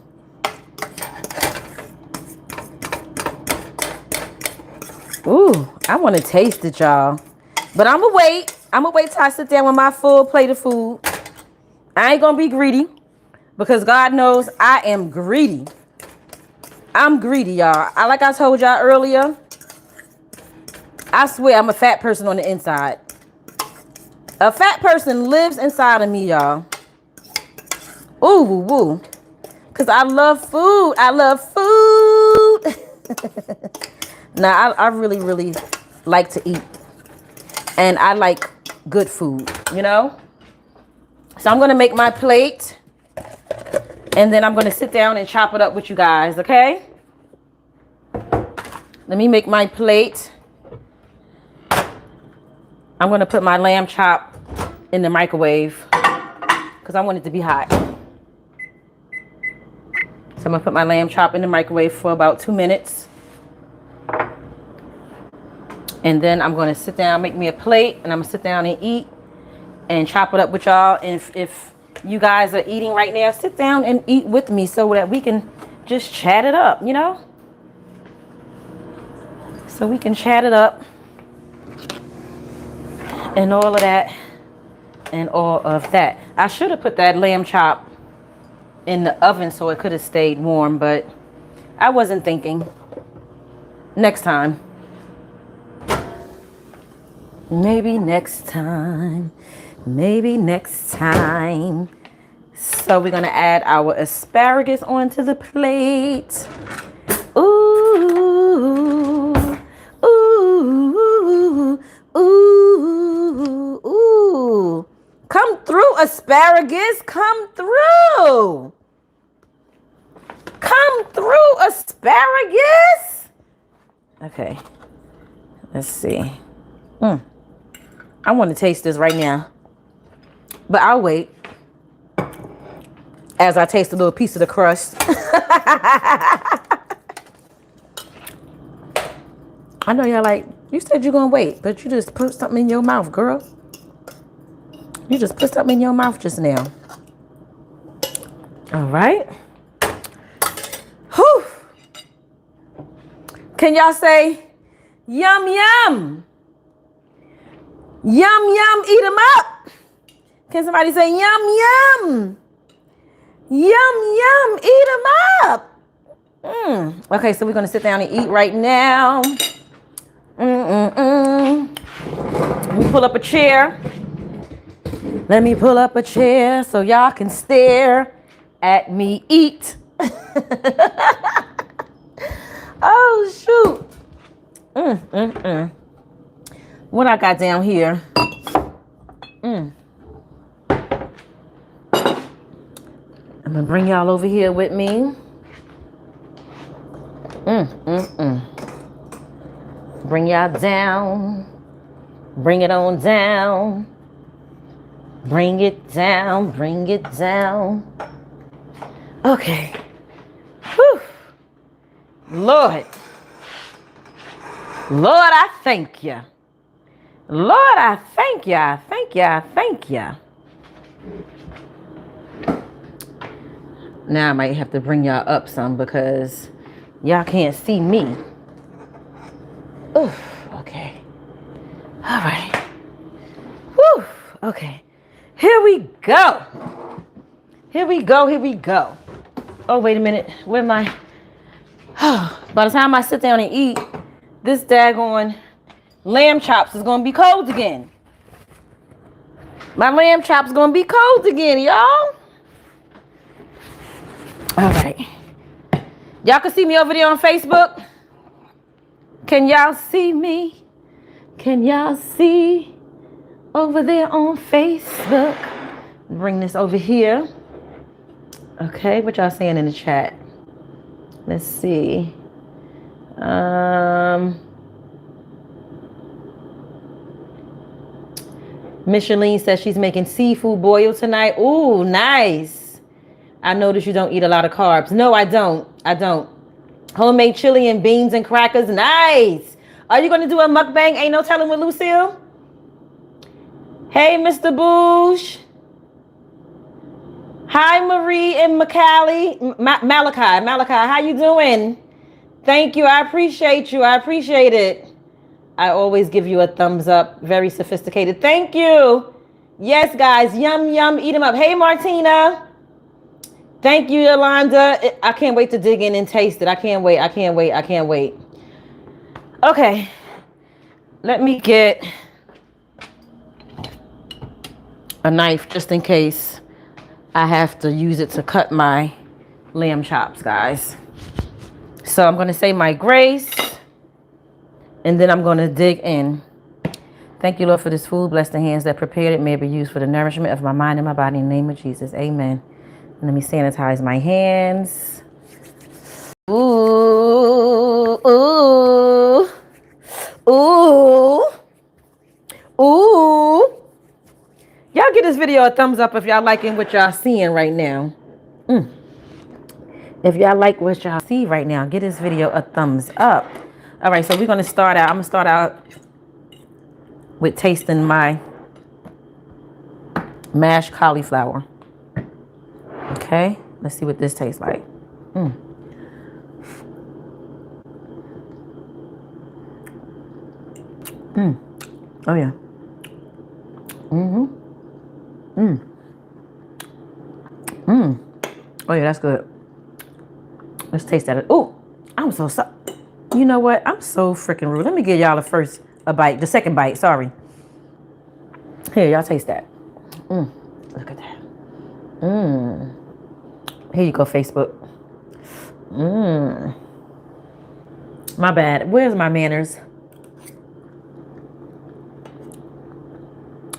Ooh, I want to taste it, y'all. But I'm gonna wait. I'm gonna wait till I sit down with my full plate of food. I ain't gonna be greedy because God knows I am greedy. I'm greedy, y'all. Like I told y'all earlier, I swear I'm a fat person on the inside. A fat person lives inside of me, y'all. Ooh, woo, woo. Because I love food. I love food. Now, I really, really like to eat. And I like good food, you know? So I'm going to make my plate. And then I'm going to sit down and chop it up with you guys, okay? Let me make my plate. I'm going to put my lamb chop in the microwave because I want it to be hot. So I'm going to put my lamb chop in the microwave for about 2 minutes. And then I'm going to sit down, make me a plate, and I'm going to sit down and eat and chop it up with y'all. And if you guys are eating right now, sit down and eat with me so that we can just chat it up, you know? So we can chat it up and all of that and all of that. I should have put that lamb chop in the oven so it could have stayed warm, but I wasn't thinking. Next time. Maybe next time. Maybe next time. So we're going to add our asparagus onto the plate. Ooh. Ooh. Ooh. Ooh. Come through, asparagus. Come through. Come through, asparagus. Okay. Let's see. I want to taste this right now. But I'll wait as I taste a little piece of the crust. I know y'all like, you said you're going to wait, but you just put something in your mouth, girl. You just put something in your mouth just now. All right. Whew. Can y'all say, yum, yum? Yum, yum, eat them up. Can somebody say, yum, yum? Yum, yum, eat them up. Okay, so we're going to sit down and eat right now. Let me pull up a chair. Let me pull up a chair so y'all can stare at me eat. Oh, shoot. What I got down here? I'm gonna bring y'all over here with me. Bring y'all down. Bring it on down. Bring it down. Bring it down. Okay. Whew. Lord. Lord, I thank you. Lord, I thank you. I thank you. I thank you. Now I might have to bring y'all up some because y'all can't see me. Oof. Okay. All right. Whew. Okay. Here we go. Here we go. Here we go. Oh, wait a minute. Where am I? By the time I sit down and eat, this daggone lamb chops is going to be cold again. My lamb chops going to be cold again, y'all. All right. Y'all can see me over there on Facebook. Can y'all see me? Can y'all see over there on Facebook? Bring this over here. Okay, what y'all saying in the chat? Let's see. Micheline says she's making seafood boil tonight. Ooh, nice. I notice you don't eat a lot of carbs. No, I don't. I don't. Homemade chili and beans and crackers. Nice. Are you going to do a mukbang? Ain't no telling with Lucille? Hey, Mr. Boosh. Hi, Marie and Malachi, how you doing? Thank you. I appreciate you. I appreciate it. I always give you a thumbs up. Very sophisticated. Thank you. Yes, guys. Yum, yum. Eat them up. Hey, Martina. Thank you, Yolanda. I can't wait to dig in and taste it. I can't wait. I can't wait. I can't wait. Okay. Let me get a knife just in case I have to use it to cut my lamb chops, guys. So I'm going to say my grace, and then I'm going to dig in. Thank you, Lord, for this food. Bless the hands that prepared it. May it be used for the nourishment of my mind and my body. In the name of Jesus, amen. And let me sanitize my hands. Ooh, ooh, ooh, ooh. Y'all give this video a thumbs up if y'all liking what y'all seeing right now. If y'all like what y'all see right now, give this video a thumbs up. All right, so we're going to start out. I'm going to start out with tasting my mashed cauliflower. Okay, let's see what this tastes like. Oh, yeah. Oh, yeah, that's good. Let's taste that. Oh, I'm so sorry. You know what? I'm so freaking rude. Let me give y'all the second bite. Sorry. Here, y'all taste that. Look at that. Here you go, Facebook. My bad. Where's my manners?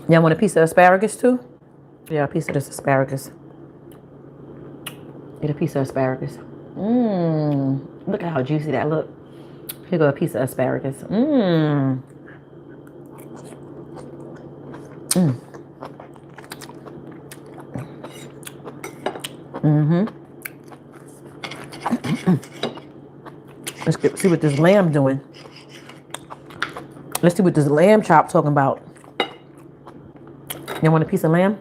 Y'all want a piece of asparagus too? Yeah, a piece of this asparagus. Get a piece of asparagus. Look at how juicy that look. Here go a piece of asparagus. Let's see what this lamb doing. Let's see what this lamb chop talking about. You want a piece of lamb?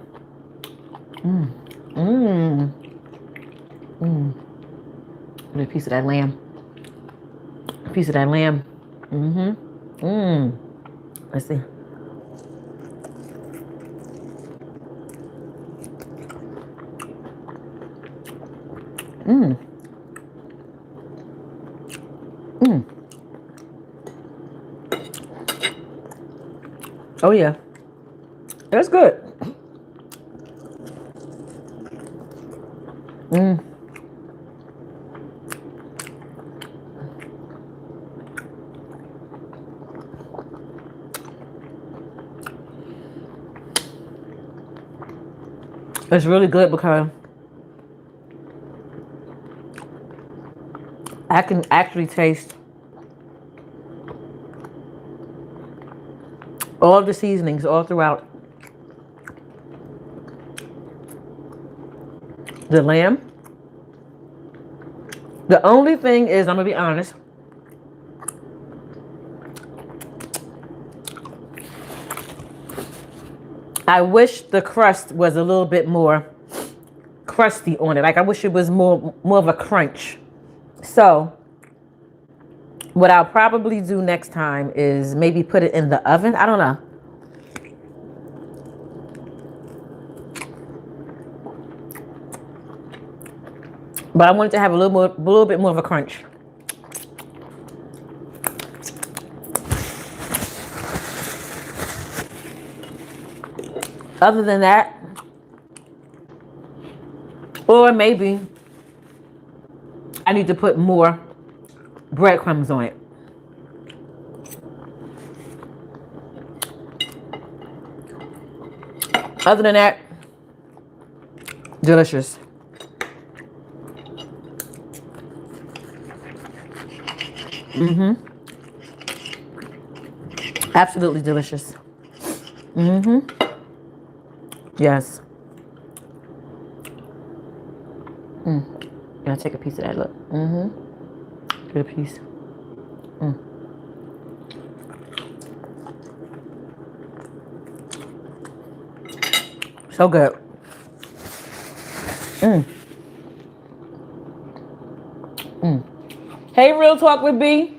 A piece of that lamb. A piece of that lamb. Let's see. Oh yeah, that's good. It's really good because I can actually taste all the seasonings all throughout the lamb. The only thing is, I'm gonna be honest, I wish the crust was a little bit more crusty on it. Like I wish it was more of a crunch. So what I'll probably do next time is maybe put it in the oven. I don't know. But I want it to have a little bit more of a crunch. Other than that, or maybe I need to put more breadcrumbs on it. Other than that, delicious. Absolutely delicious. Yes. Gonna take a piece of that. Look. Get a piece. So good. Hey, Real Talk with B.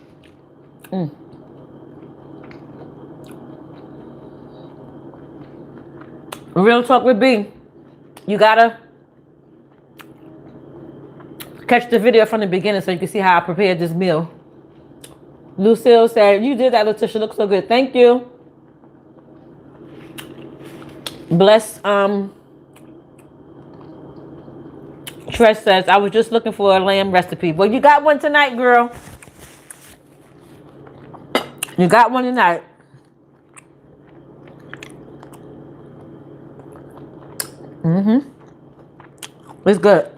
Real Talk with B. You gotta catch the video from the beginning so you can see how I prepared this meal. Lucille said, you did that, Letitia. Looks so good. Thank you. Bless. Trish says, I was just looking for a lamb recipe. Well, you got one tonight, girl. You got one tonight. It's good.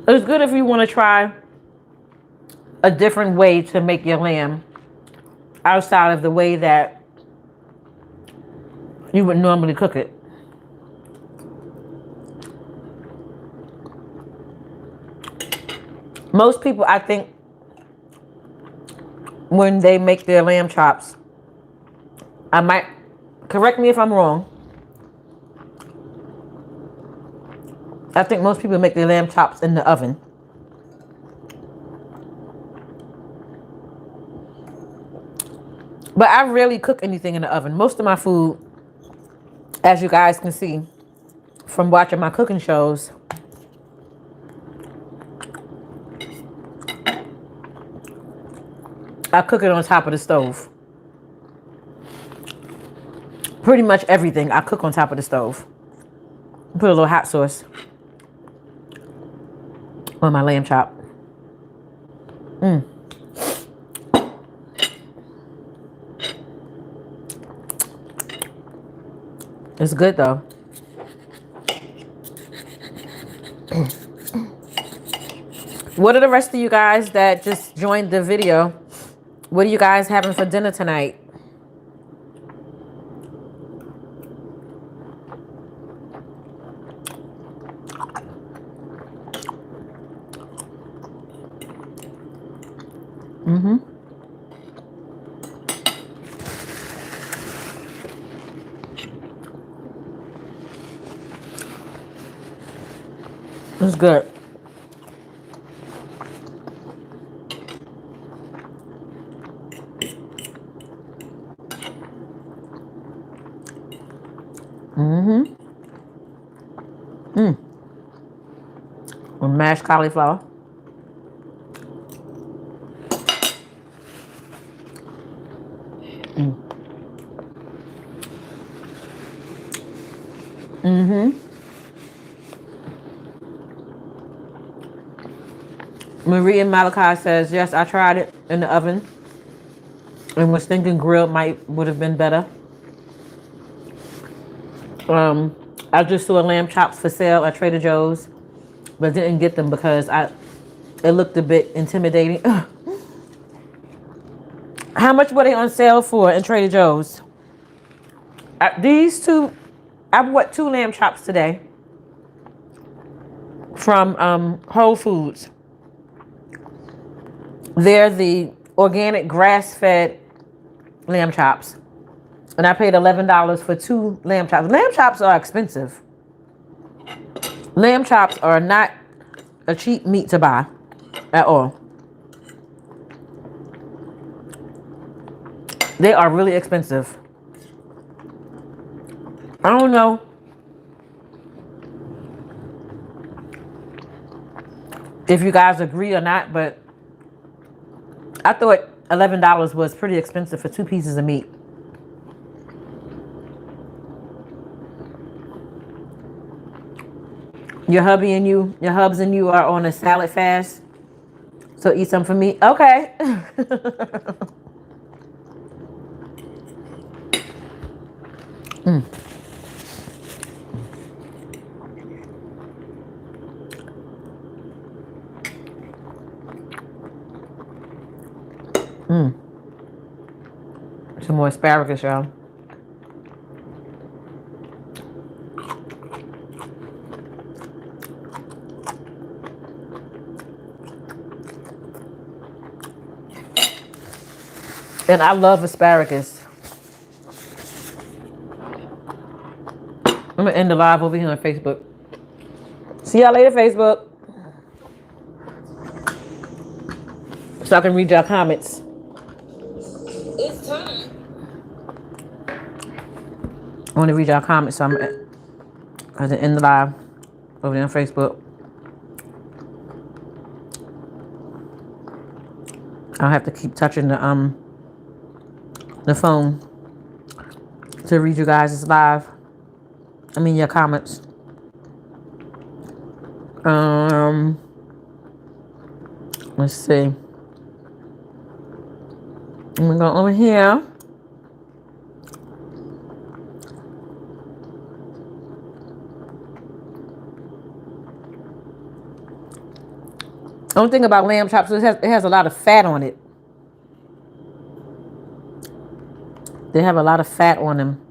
It's good if you want to try a different way to make your lamb outside of the way that you would normally cook it. Most people, I think, when they make their lamb chops, I might, correct me if I'm wrong, I think most people make their lamb chops in the oven. But I rarely cook anything in the oven. Most of my food, as you guys can see from watching my cooking shows, I cook it on top of the stove. Pretty much everything I cook on top of the stove. Put a little hot sauce on my lamb chop. It's good though. What are the rest of you guys that just joined the video? What are you guys having for dinner tonight? It's good. With mashed cauliflower. Marie and Malachi says, yes, I tried it in the oven and was thinking grilled would have been better. I just saw lamb chops for sale at Trader Joe's, but didn't get them because it looked a bit intimidating. How much were they on sale for in Trader Joe's? These two, I bought 2 lamb chops today from Whole Foods. They're the organic grass-fed lamb chops. And I paid $11 for 2 lamb chops. Lamb chops are expensive. Lamb chops are not a cheap meat to buy at all. They are really expensive. I don't know if you guys agree or not, but I thought $11 was pretty expensive for 2 pieces of meat. Your hubs and you are on a salad fast. So eat some for me. Okay. Some more asparagus, y'all. And I love asparagus. I'm gonna end the live over here on Facebook. See y'all later, Facebook. So I can read y'all comments. It's time. I want to read y'all comments, so I'm gonna end the live over there on Facebook. I'll have to keep touching the phone to read you guys' live. I mean your comments. Let's see. I'm gonna go over here. Only thing about lamb chops is it has a lot of fat on it. They have a lot of fat on them.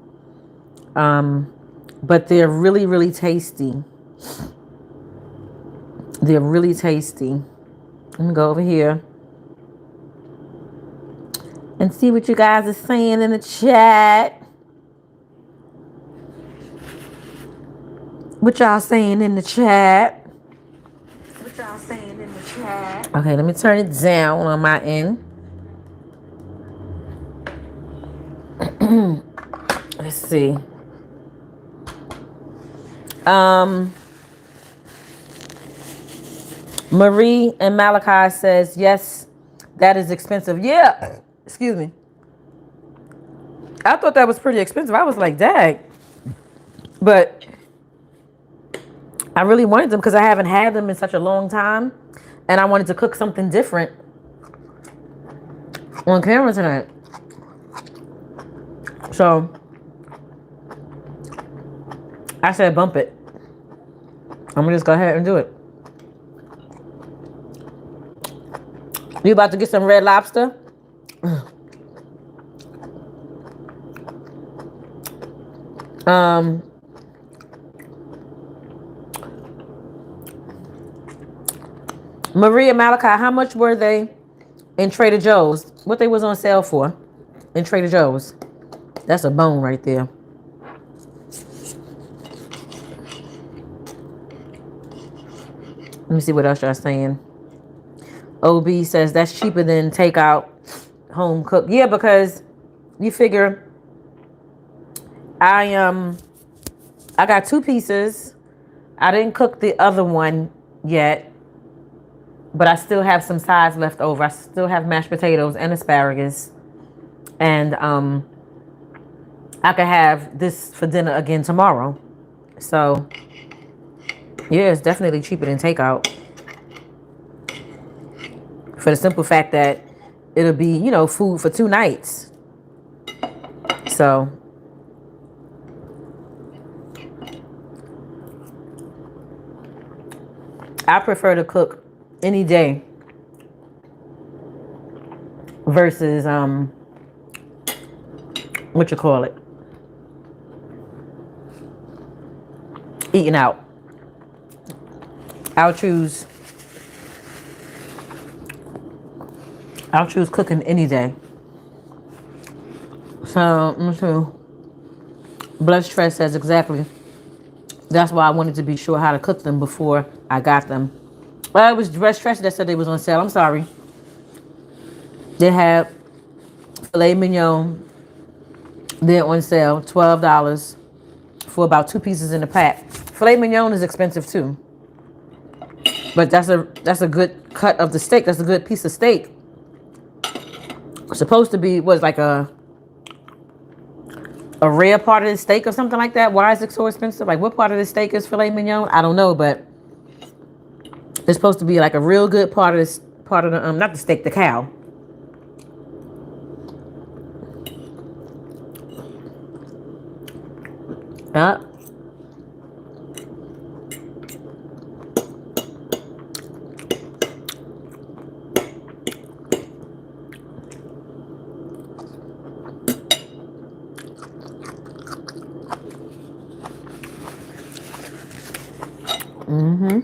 But they're really, really tasty. They're really tasty. Let me go over here and see what you guys are saying in the chat. What y'all saying in the chat? Okay, let me turn it down on my end. Let's see. Marie and Malachi says, yes, that is expensive. Yeah. Excuse me. I thought that was pretty expensive. I was like, dang. But I really wanted them because I haven't had them in such a long time. And I wanted to cook something different on camera tonight. So I said, bump it. I'm gonna just go ahead and do it. You about to get some Red Lobster? Maria Malachi, how much were they in Trader Joe's? What they was on sale for in Trader Joe's? That's a bone right there. Let me see what else y'all saying. OB says that's cheaper than takeout, home cook. Yeah, because you figure I got 2 pieces. I didn't cook the other one yet, but I still have some sides left over. I still have mashed potatoes and asparagus, and I could have this for dinner again tomorrow. So yeah, it's definitely cheaper than takeout. for the simple fact that it'll be, you know, food for 2 nights. So I prefer to cook any day versus what you call it, eating out. I'll choose cooking any day. So let me see. Blood stress says exactly. That's why I wanted to be sure how to cook them before I got them. Well, it was Blood Stress that said they was on sale. I'm sorry. They had filet mignon. They're on sale, $12 for about 2 pieces in a pack. Filet mignon is expensive too, but that's a good cut of the steak. That's a good piece of steak. It's supposed to be was like a rare part of the steak or something like that. Why is it so expensive? Like, what part of the steak is filet mignon? I don't know, but it's supposed to be like a real good part of this part of the not the steak, the cow. Yeah. Mm-hmm.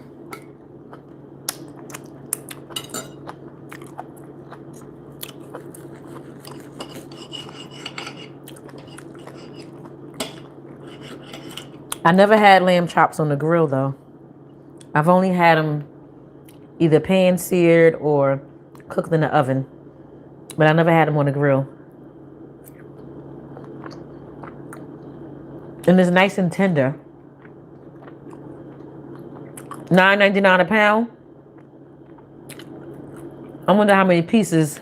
I never had lamb chops on the grill though. I've only had them either pan seared or cooked in the oven, but I never had them on the grill. And it's nice and tender. $9.99 a pound. I wonder how many pieces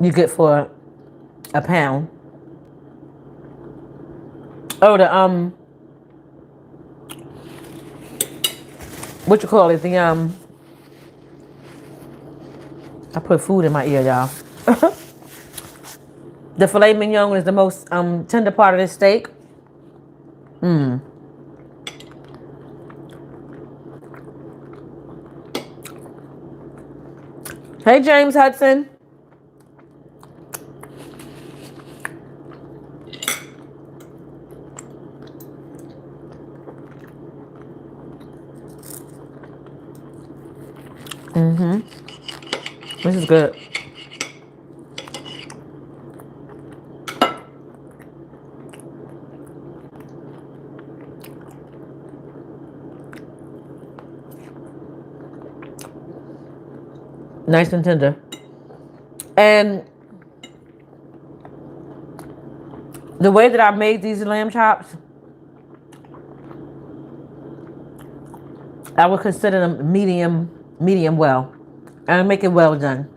you get for a pound. Oh, the what you call it? The I put food in my ear, y'all. The filet mignon is the most tender part of this steak. Hey, James Hudson. This is good. Nice and tender. And the way that I made these lamb chops, I would consider them medium well. And I make it well done.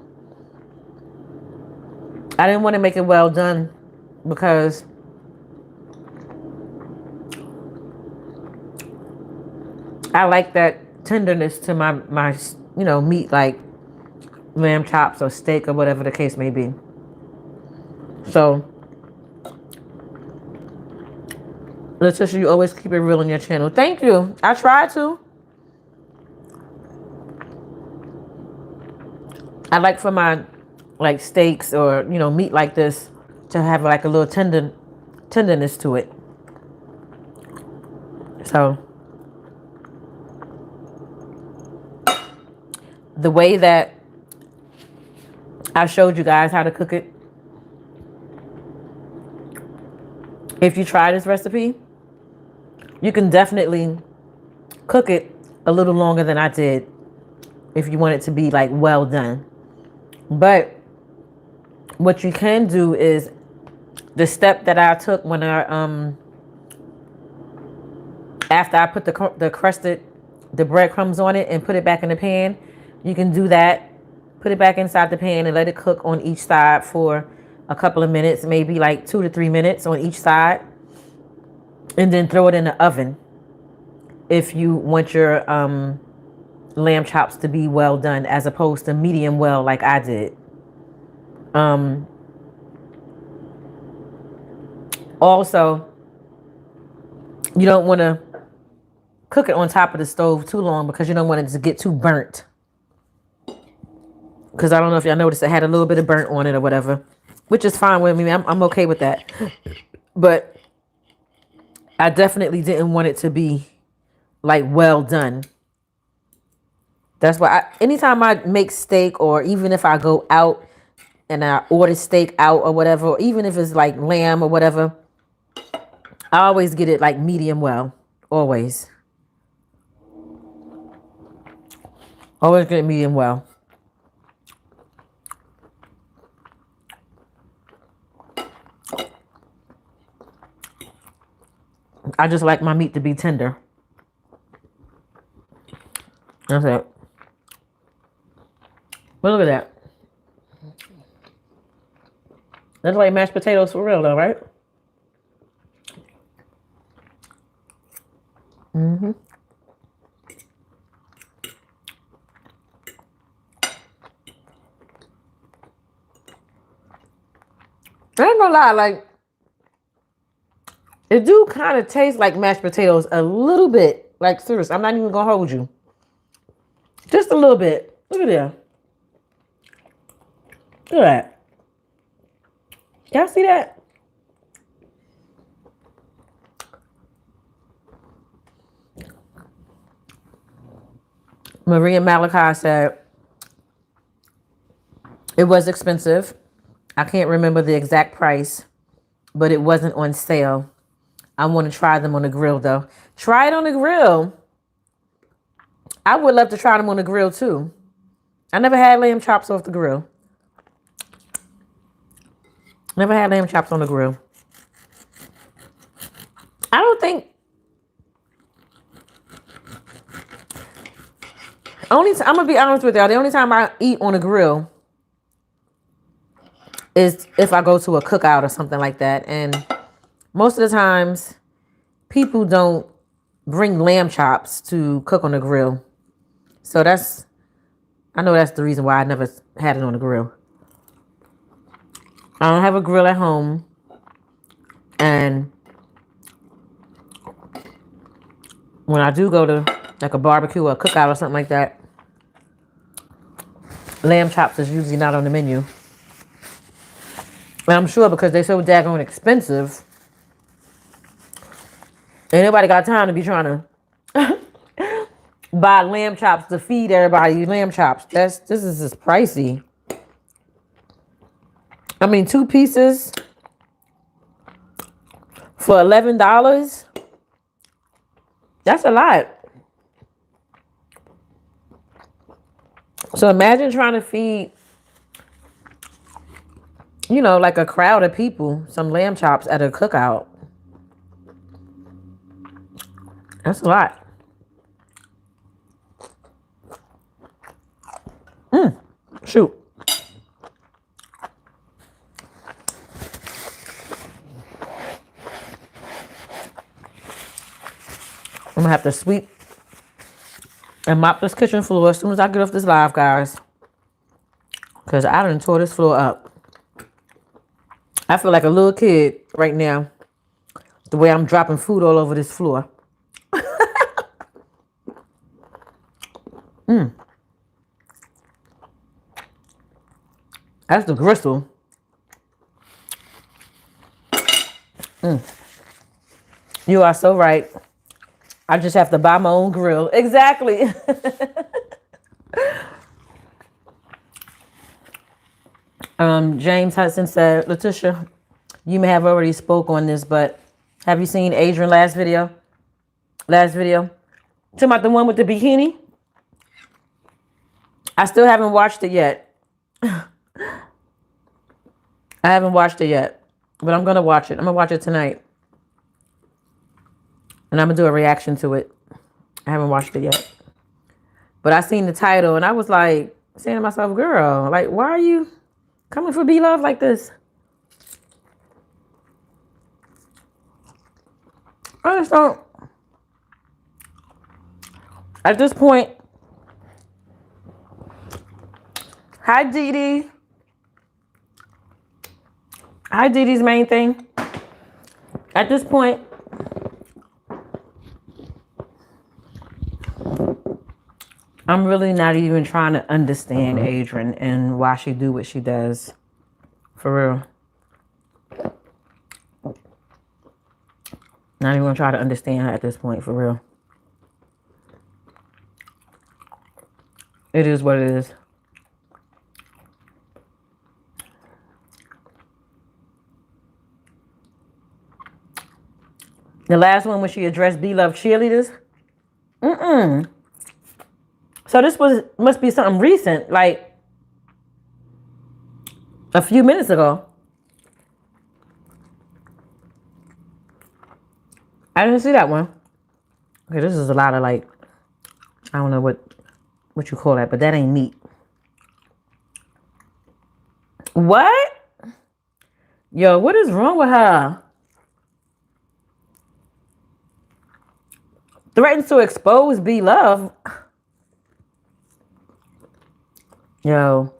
I didn't want to make it well done because I like that tenderness to my meat, like lamb chops or steak or whatever the case may be. So, Letitia, you always keep it real on your channel. Thank you. I try to. I like for my steaks or meat like this to have like a little tenderness to it. So the way that I showed you guys how to cook it, if you try this recipe, you can definitely cook it a little longer than I did if you want it to be like well done. But what you can do is the step that I took when I after I put the breadcrumbs on it and put it back in the pan, you can do that. Put it back inside the pan and let it cook on each side for a couple of minutes, maybe like 2 to 3 minutes on each side, and then throw it in the oven if you want your lamb chops to be well done as opposed to medium well like I did. Also, you don't want to cook it on top of the stove too long because you don't want it to get too burnt. Because I don't know if y'all noticed it had a little bit of burnt on it or whatever, which is fine with me. I'm okay with that. But I definitely didn't want it to be like well done. That's why anytime I make steak, or even if I go out and I order steak out or whatever, or even if it's like lamb or whatever, I always get it like medium well. Always. Always get it medium well. I just like my meat to be tender. That's it. But look at that. That's like mashed potatoes for real though, right? Mm-hmm. I ain't gonna lie, like, it do kind of taste like mashed potatoes a little bit. Like, serious, I'm not even gonna hold you. Just a little bit. Look at that. Look at that. Y'all see that? Maria Malachi said it was expensive. I can't remember the exact price, but it wasn't on sale. I want to try them on the grill though. Try it on the grill. I would love to try them on the grill too. I never had lamb chops off the grill. Never had lamb chops on the grill. I don't think. I'm gonna be honest with y'all. The only time I eat on a grill is if I go to a cookout or something like that. And most of the times, people don't bring lamb chops to cook on the grill. So I know that's the reason why I never had it on the grill. I don't have a grill at home. And when I do go to like a barbecue or a cookout or something like that, lamb chops is usually not on the menu. And I'm sure because they're so daggone expensive, ain't nobody got time to be trying to buy lamb chops to feed everybody lamb chops. This is just pricey. I mean, 2 pieces for $11. That's a lot. So imagine trying to feed, like a crowd of people some lamb chops at a cookout. That's a lot. Shoot. I'm gonna have to sweep and mop this kitchen floor as soon as I get off this live, guys. Because I done tore this floor up. I feel like a little kid right now. The way I'm dropping food all over this floor. That's the gristle. You are so right. I just have to buy my own grill. Exactly. James Hudson said, Letitia, you may have already spoke on this, but have you seen Adrian last video? Talking about the one with the bikini? I still haven't watched it yet. I haven't watched it yet, but I'm going to watch it. I'm going to watch it tonight. And I'm going to do a reaction to it. I haven't watched it yet. But I seen the title and I was like, saying to myself, girl, like, why are you coming for B-Love like this? I just don't. At this point, Hi, Dee Dee. Hi, Dee Dee's main thing. At this point, I'm really not even trying to understand Adrian and why she do what she does. For real. Not even gonna try to understand her at this point, for real. It is what it is. The last one when she addressed beloved cheerleaders. So this must be something recent, like a few minutes ago. I didn't see that one. Okay, this is a lot of like, I don't know what you call that, but that ain't meat. What? Yo, what is wrong with her? Threatens to expose beloved. Yo,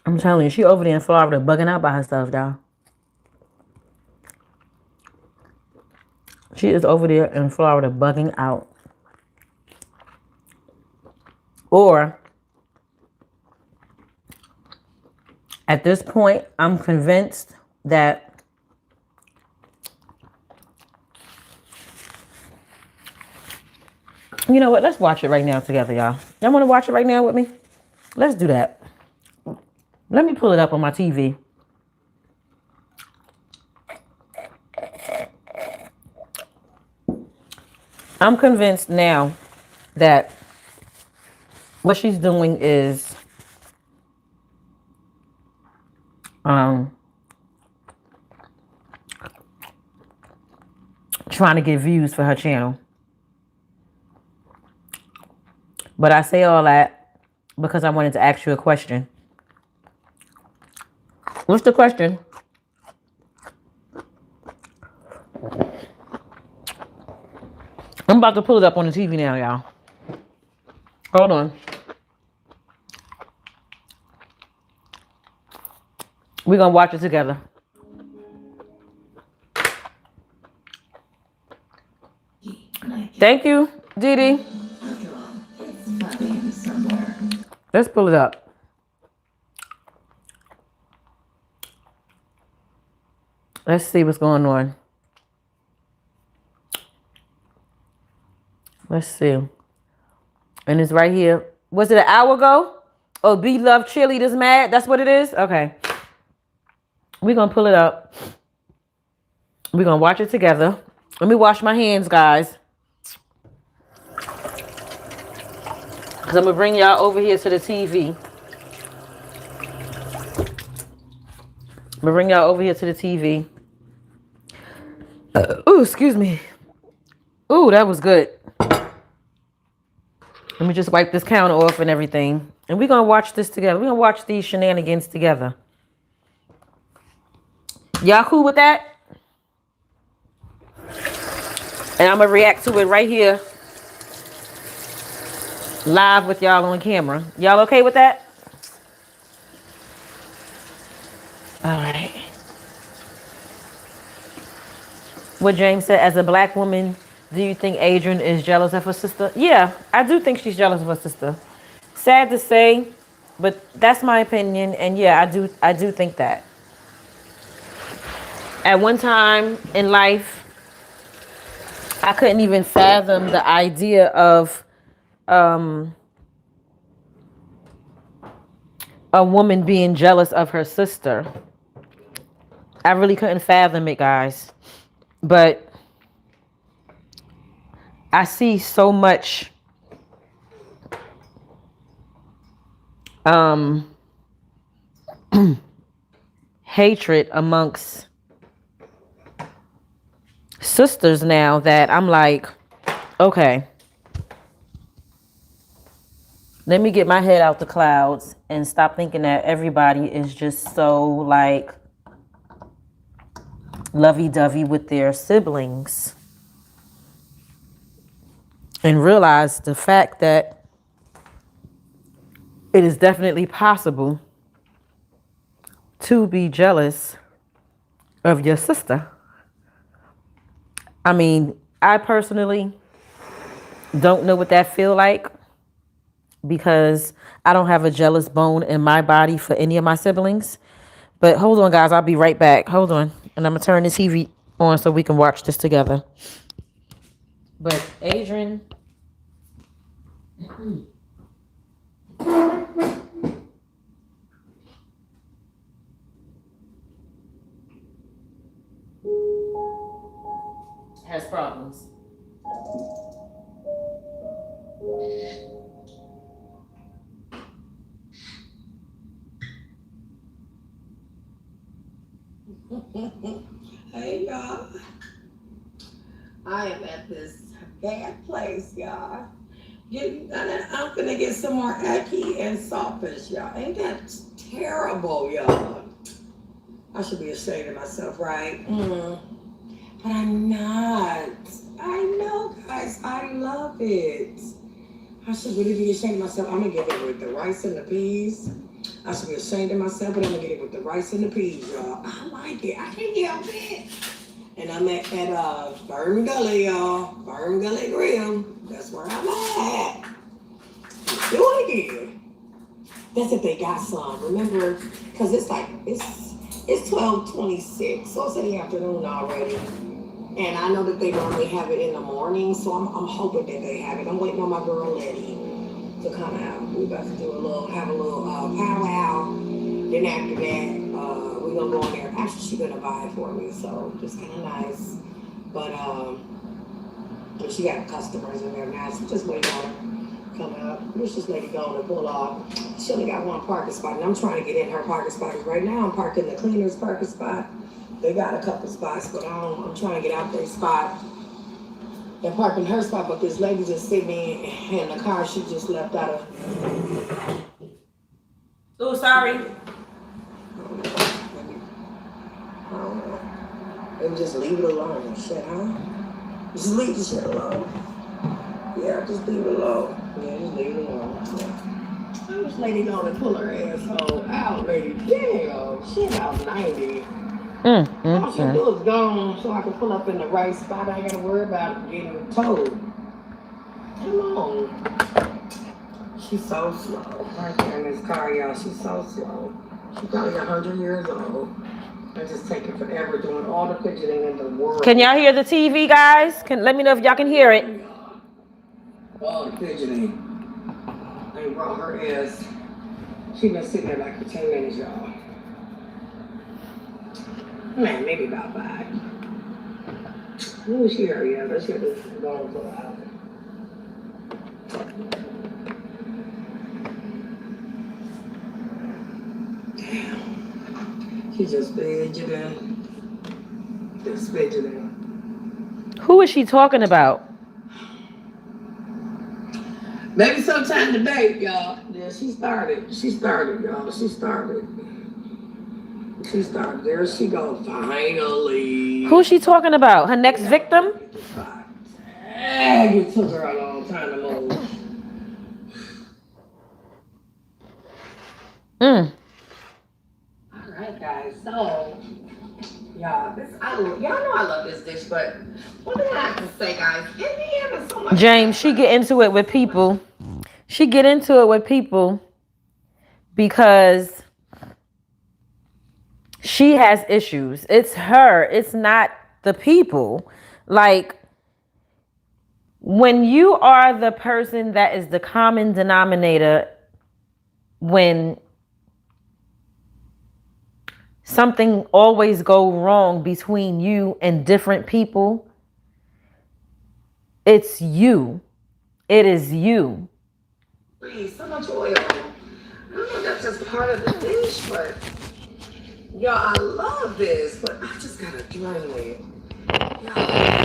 I'm telling you, she over there in Florida bugging out by herself, y'all. She is over there in Florida bugging out. Or, at this point, I'm convinced that you know what? Let's watch it right now together, y'all. Y'all want to watch it right now with me? Let's do that. Let me pull it up on my TV. I'm convinced now that what she's doing is trying to get views for her channel. But I say all that because I wanted to ask you a question. What's the question? I'm about to pull it up on the TV now, y'all. Hold on. We're going to watch it together. Thank you, Dee Dee. Let's pull it up. Let's see what's going on. Let's see. And it's right here. Was it an hour ago? Oh, beloved cheerleaders mad? That's what it is? Okay. We're going to pull it up. We're going to watch it together. Let me wash my hands, guys. Because I'm going to bring y'all over here to the TV. I'm going to bring y'all over here to the TV. Ooh, excuse me. Ooh, that was good. Let me just wipe this counter off and everything. And we're going to watch this together. We're going to watch these shenanigans together. Y'all cool with that? And I'm going to react to it right here. Live with y'all on camera. Y'all okay with that? All right. What James said, as a black woman, do you think Adrian is jealous of her sister? Yeah, I do think she's jealous of her sister. Sad to say, but that's my opinion. And yeah, I do think that. At one time in life, I couldn't even fathom the idea of a woman being jealous of her sister. I really couldn't fathom it, guys. But I see so much hatred amongst sisters now that I'm like, okay, let me get my head out the clouds and stop thinking that everybody is just so like lovey-dovey with their siblings. And realize the fact that it is definitely possible to be jealous of your sister. I mean, I personally don't know what that feel like because I don't have a jealous bone in my body for any of my siblings. But hold on, guys. I'll be right back. Hold on. And I'm going to turn the TV on so we can watch this together. But Adrian. Has problems. Hey y'all, I am at this bad place, y'all. I'm gonna get some more ackee and saltfish, y'all. Ain't that terrible, y'all? I should be ashamed of myself, right? But I'm not. I know, guys. I love it. I should really be ashamed of myself. I'm gonna get it with the rice and the peas. I should be ashamed of myself, but I'm gonna get it with the rice and the peas, y'all. I like it. I can't help it. And I'm at Firm Gully, y'all. Firm Gully Grill. That's where I'm at. Do it again. That's if they got some. Remember, because it's 12:26, so it's in the afternoon already. And I know that they normally have it in the morning, so I'm hoping that they have it. I'm waiting on my girl Letty to come out. We about to have a little powwow. Then after that, we're gonna go in there. Actually, she's gonna buy it for me, so just kind of nice. But she got customers in there now, so just waiting on her to come out. Let's just let it go and pull off. She only got one parking spot, and I'm trying to get in her parking spot. Right now, I'm parking the cleaner's parking spot. They got a couple spots, but I'm trying to get out their spot. They're parking her spot, but this lady just sitting in the car she just left out of. Oh, sorry. Maybe just leave it alone. Shit, huh? Just leave the shit alone. Yeah, just leave it alone. Yeah, just leave it alone. Yeah. I was lady gonna pull her asshole out, lady. Damn, shit out 90. All she do is gone so I can pull up in the right spot. I ain't gotta worry about getting towed. Come on. She's so slow. Right there in this car, y'all. She's so slow. She's probably 100 years old. I just taking forever doing all the fidgeting in the world. Can y'all hear the TV, guys? Let me know if y'all can hear it. All the fidgeting. They brought her ass. She been sitting there like for 10 minutes, y'all. Man, maybe about 5. Who was here? Yeah, let's get this going for a while. Damn. She just fidgeting. Just fidgeting. Who is she talking about? Maybe sometime today, y'all. Yeah, she started, y'all. She started. There she goes, finally. Who's she talking about? Her next victim? Dang, it took her a long time to move. All right, guys. So, y'all know I love this dish, but what do I have to say, guys? Indiana's so much. James, she get into it with people. Because she has issues. It's her. It's not the people. Like, when you are the person that is the common denominator, when something always go wrong between you and different people, it's you. It is you. So much oil. I don't know if that's just part of the dish, but y'all, I love this, but I just gotta drain it. Y'all,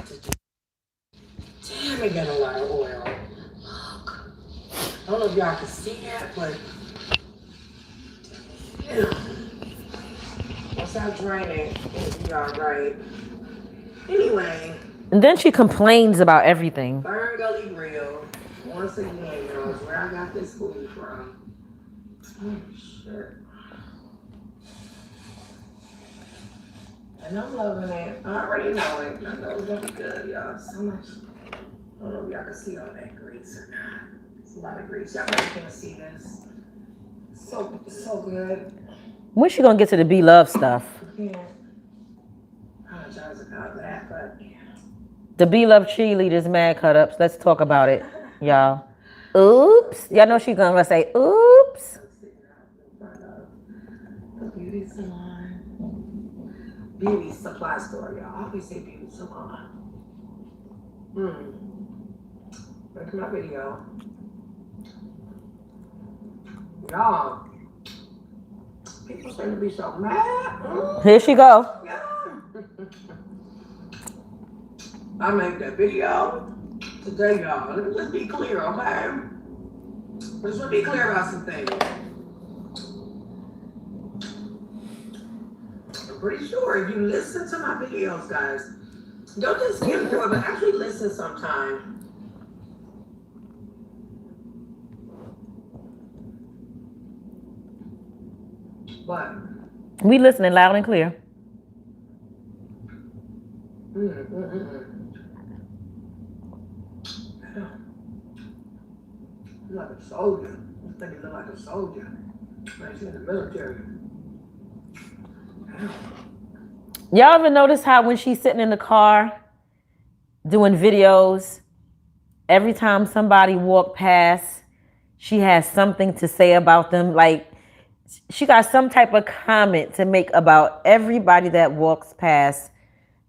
damn, it got a lot of oil. Look. I don't know if y'all can see that, but damn. Once I drain it, it'll be all right. Anyway. And then she complains about everything. Burn Gully Grill. Once again, y'all, is where I got this food from. Oh, shit. And I'm loving it. I already know it. I know it's gonna be good, y'all. So much. I don't know if y'all can see all that grease or not. It's a lot of grease. Y'all probably can't see this. So good. When she gonna get to the be love stuff? Yeah. Apologize about that, but yeah. The be love cheerleaders mad cut ups. Let's talk about it, y'all. Oops. Y'all know she gonna say oops. Let's see in front of the beauty salon. Beauty supply store, y'all. I always say beauty salon. Look at my video. Y'all, people seem to be so mad. Here she go. Yeah. I made that video today, y'all. Let me just be clear, okay? Let's just be clear about some things. I'm pretty sure if you listen to my videos, guys, don't just skip through it, but actually listen sometime. But We listening loud and clear. He's like a soldier. This thing look like a soldier. Like he's in the military. Y'all ever notice how when she's sitting in the car doing videos, every time somebody walk past, she has something to say about them? Like she got some type of comment to make about everybody that walks past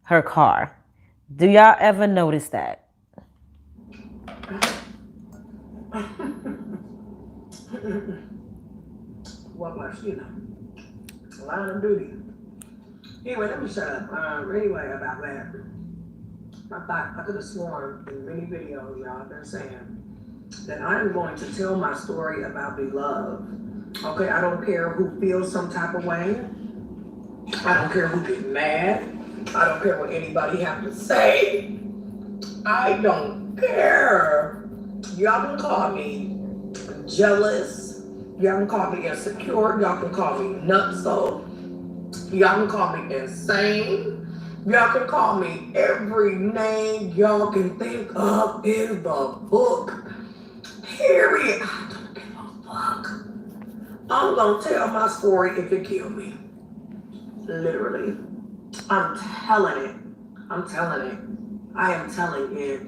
her car. Do y'all ever notice that? What was, you know, line of duty. Anyway, let me shut up. Anyway, about that. I could have sworn in many videos, y'all have been saying that I'm going to tell my story about beloved. Okay, I don't care who feels some type of way. I don't care who gets mad. I don't care what anybody have to say. I don't care. Y'all can call me jealous. Y'all can call me insecure. Y'all can call me nutso. Y'all can call me insane. Y'all can call me every name y'all can think of in the book. Period. I don't give a fuck. I'm gonna tell my story if it kills me. Literally. I'm telling it. I'm telling it. I am telling it.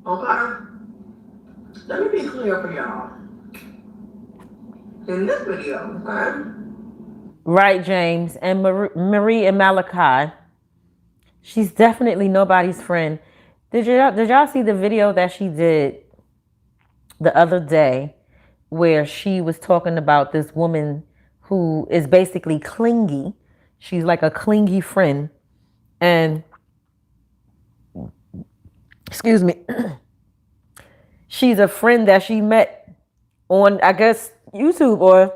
Okay? Let me be clear for y'all. In this video, okay? Right, James. And Marie and Malachi. She's definitely nobody's friend. Did y'all see the video that she did the other day where she was talking about this woman who is basically clingy? She's like a clingy friend. And, excuse me, she's a friend that she met on, I guess, YouTube or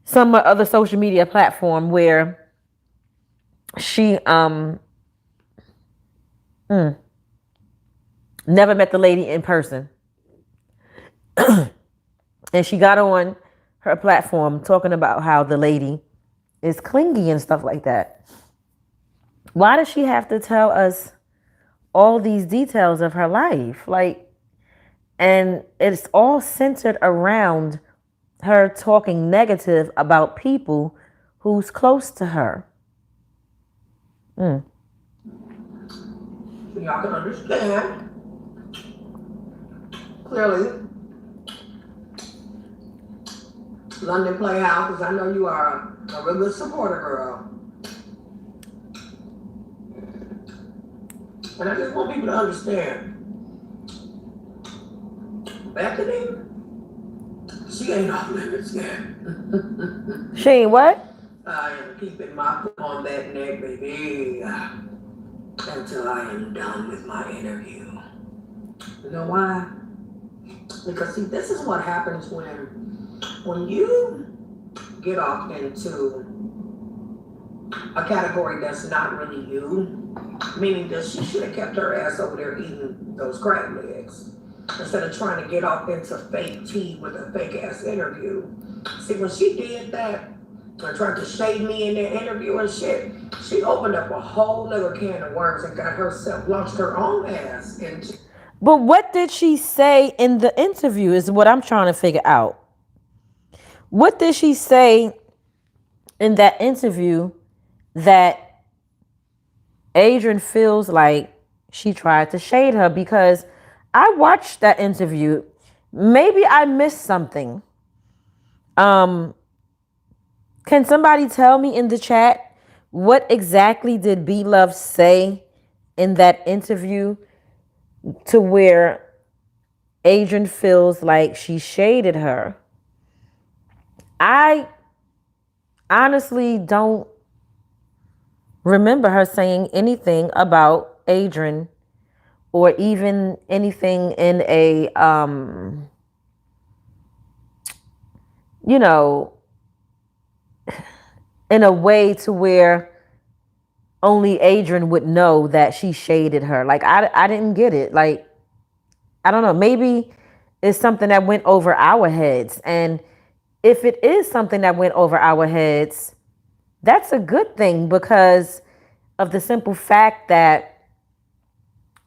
some other social media platform where she never met the lady in person. And she got on her platform talking about how the lady is clingy and stuff like that. Why does she have to tell us all these details of her life? Like, and it's all centered around her talking negative about people who's close to her. Y'all can understand. Clearly, London Playhouse, because I know you are a real good supporter, girl. And I just want people to understand. Bethany, she ain't off limits yet. She ain't what? I am keeping my foot on that neck, baby, until I am done with my interview. You know why? Because see, this is what happens when you get off into a category that's not really you, meaning that she should have kept her ass over there eating those crab legs. instead of trying to get off into fake tea with a fake ass interview. See, when she did that and tried to shade me in that interview and shit, she opened up a whole nother can of worms and got herself launched her own ass into. But what did she say in the interview is what I'm trying to figure out. What did she say in that interview that Adrian feels like she tried to shade her? Because I watched that interview. Maybe I missed something. Can somebody tell me in the chat what exactly did B Love say in that interview to where Adrian feels like she shaded her? I honestly don't remember her saying anything about Adrian or even anything in a you know, in a way to where only Adrian would know that she shaded her. Like I didn't get it. Like I don't know, maybe it's something that went over our heads. And if it is something that went over our heads, that's a good thing because of the simple fact that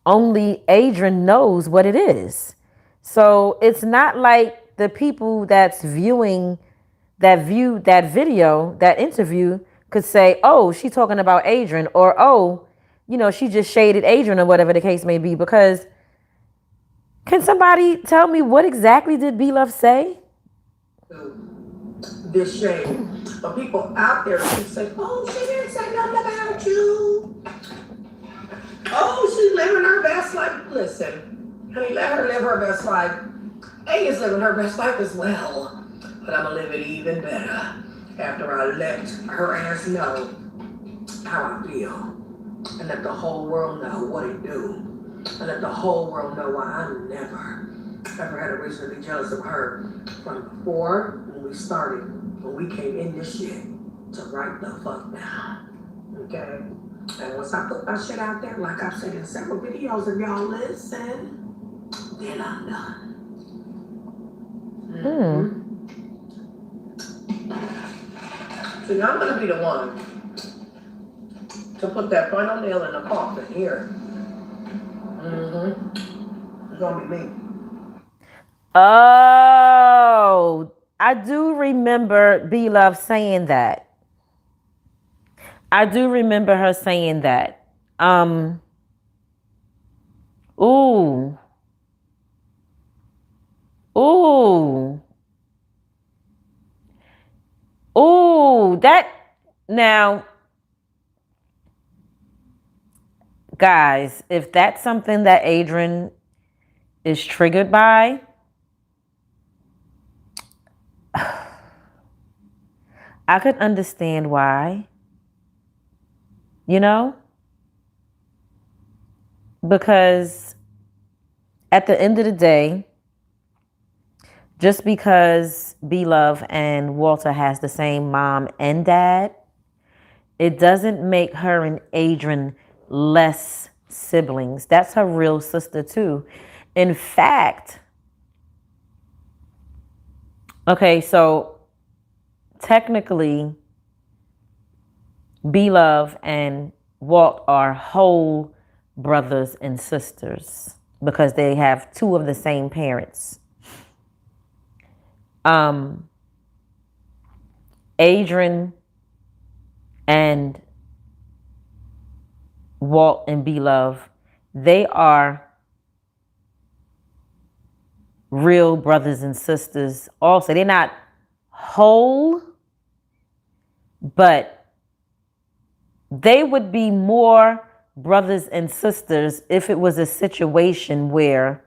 only Adrian knows what it is. So it's not like the people that's viewing that video, that interview could say, oh, she's talking about Adrian, or oh, she just shaded Adrian, or whatever the case may be. Because can somebody tell me what exactly did B Love say? This shade. But people out there keep saying, oh, she didn't say nothing about you. Oh, she's living her best life. Listen, honey, let her live her best life. A is living her best life as well. But I'm going to live it even better after I let her ass know how I feel. And let the whole world know what it do. And let the whole world know why I never, ever had a reason to be jealous of her from before when we started, when we came in this shit to right the fuck down. Okay? And once I put my shit out there, like I've said in several videos, if y'all listen, then I'm done. Mm-hmm. See, I'm gonna be the one to put that final nail in the coffin here. Mm-hmm. It's gonna be me. Oh, I do remember B Love saying that. I do remember her saying that. Ooh. Ooh. Ooh, that now, guys, if that's something that Adrian is triggered by, I could understand why. Because at the end of the day, just because B Love and Walter has the same mom and dad, it doesn't make her and Adrian less siblings. That's her real sister too. In fact, okay, so technically, B Love and Walt are whole brothers and sisters because they have two of the same parents. Adrian and Walt and B Love, they are real brothers and sisters also. They're not whole, but they would be more brothers and sisters if it was a situation where,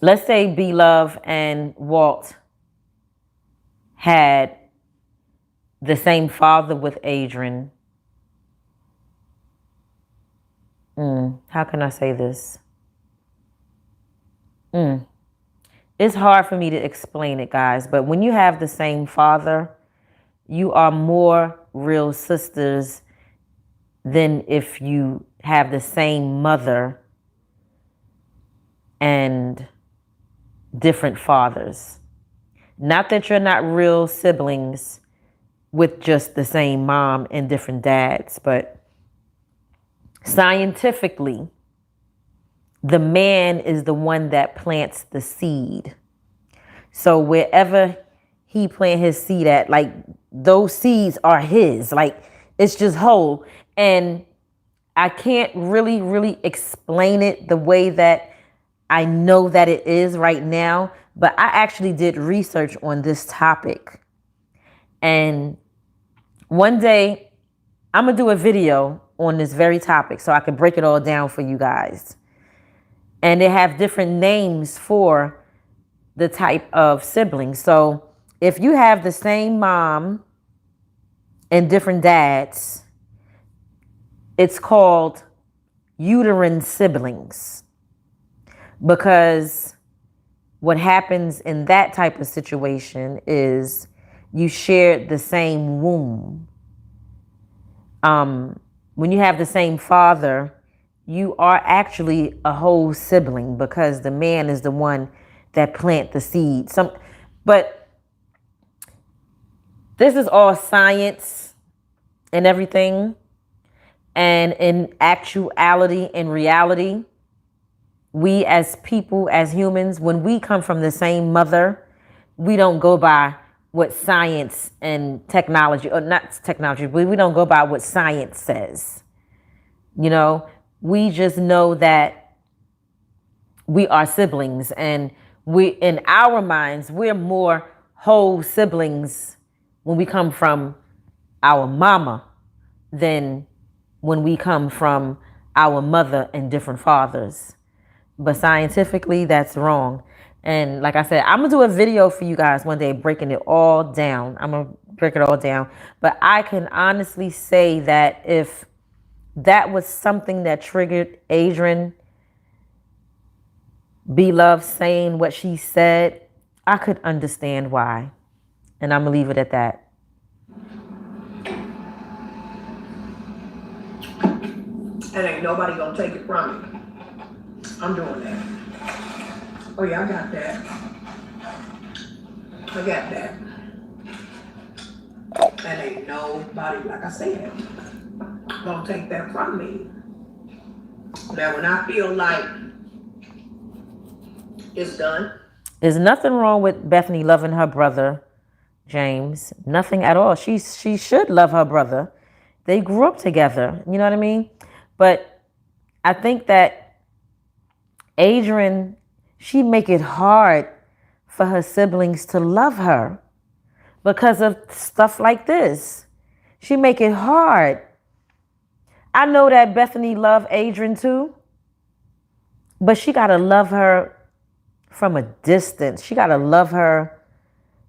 let's say B Love and Walt had the same father with Adrian. How can I say this? It's hard for me to explain it, guys, but when you have the same father, you are more real sisters than if you have the same mother and different fathers. Not that you're not real siblings with just the same mom and different dads, but scientifically, the man is the one that plants the seed. So wherever he plant his seed at, like those seeds are his. Like it's just whole. And I can't really explain it the way that I know that it is right now, but I actually did research on this topic. And one day I'm going to do a video on this very topic so I can break it all down for you guys. And they have different names for the type of siblings. So if you have the same mom and different dads, it's called uterine siblings. Because what happens in that type of situation is you share the same womb. When you have the same father, you are actually a whole sibling because the man is the one that plant the seed. But this is all science and everything. And in actuality, in reality, we as people, as humans, when we come from the same mother, we don't go by what science and technology, or not technology, but we don't go by what science says. You know, we just know that we are siblings, and we, in our minds, we're more whole siblings when we come from our mama than when we come from our mother and different fathers. But scientifically, that's wrong. And like I said, I'm going to do a video for you guys one day breaking it all down. I'm going to break it all down. But I can honestly say that if that was something that triggered Adrian B. Love saying what she said, I could understand why. And I'm going to leave it at that. And ain't nobody gonna take it from me. I'm doing that. Oh yeah, I got that. I got that. And ain't nobody, like I said, gonna take that from me. Now when I feel like it's done. There's nothing wrong with Bethany loving her brother, James. Nothing at all. She should love her brother. They grew up together. You know what I mean? But I think that Adrian, she make it hard for her siblings to love her because of stuff like this. She make it hard. I know that Bethany loved Adrian too, but she got to love her from a distance. She got to love her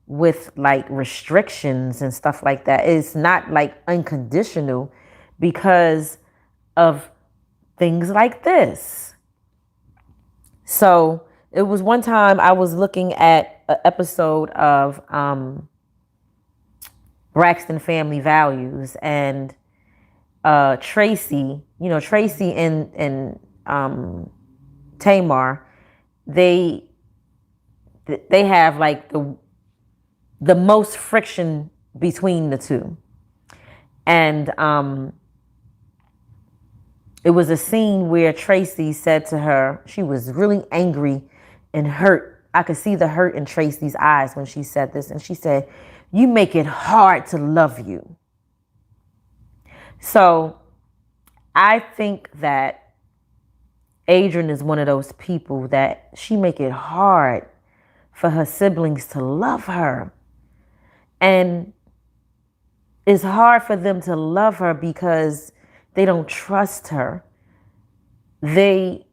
with like restrictions and stuff like that. It's not like unconditional because of things like this. So it was one time I was looking at an episode of Braxton Family Values, and Tracy, you know, Tracy and Tamar, they have like the most friction between the two. And it was a scene where Tracy said to her, she was really angry and hurt. I could see the hurt in Tracy's eyes when she said this. And she said, "You make it hard to love you." So I think that Adrian is one of those people that she make it hard for her siblings to love her. And it's hard for them to love her because they don't trust her. They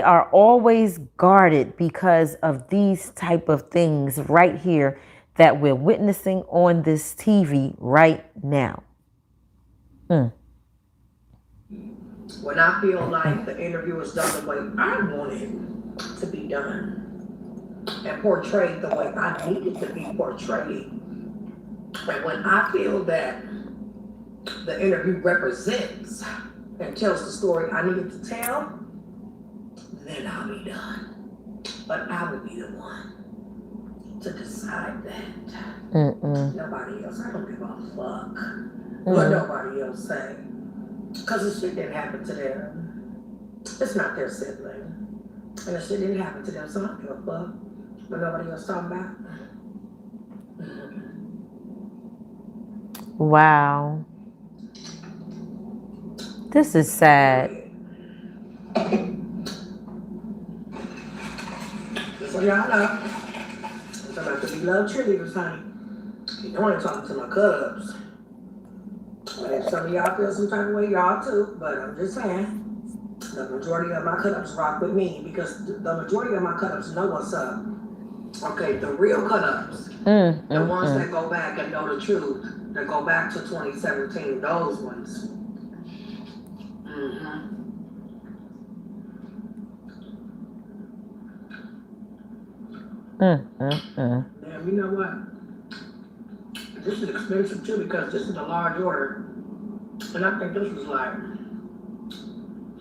are always guarded because of these type of things right here that we're witnessing on this TV right now. When I feel like the interview is done the way I want it to be done and portrayed the way I need it to be portrayed, and when I feel that the interview represents and tells the story I needed to tell, then I'll be done. But I will be the one to decide that. Nobody else. I don't give a fuck what nobody else say. Because the shit didn't happen to them. It's not their sibling. And the shit didn't happen to them, so I don't give a fuck what nobody else talking about. Wow. This is sad. So y'all know. I'm about to be love cheerleaders, honey. You know I ain't talking to my cut-ups. But if some of y'all feel some type of way, y'all too. But I'm just saying, the majority of my cut-ups rock with me because the majority of my cut-ups know what's up. Okay, the real cut-ups, the ones that go back and know the truth, that go back to 2017, those ones. Damn, you know what? This is expensive too because this is a large order. And I think this was like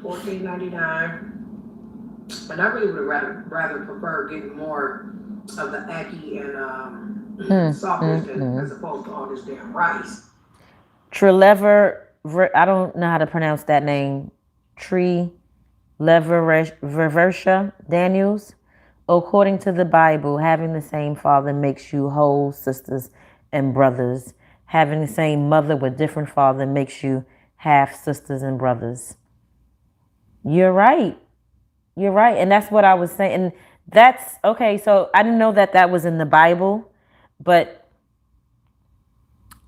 $14.99. And I really would rather prefer getting more of the ackee and sausage as opposed to all this damn rice. I don't know how to pronounce that name. Leversha Daniels. According to the Bible, having the same father makes you whole sisters and brothers. Having the same mother with different father makes you half sisters and brothers. You're right. You're right. And that's what I was saying. And that's okay. So I didn't know that was in the Bible, but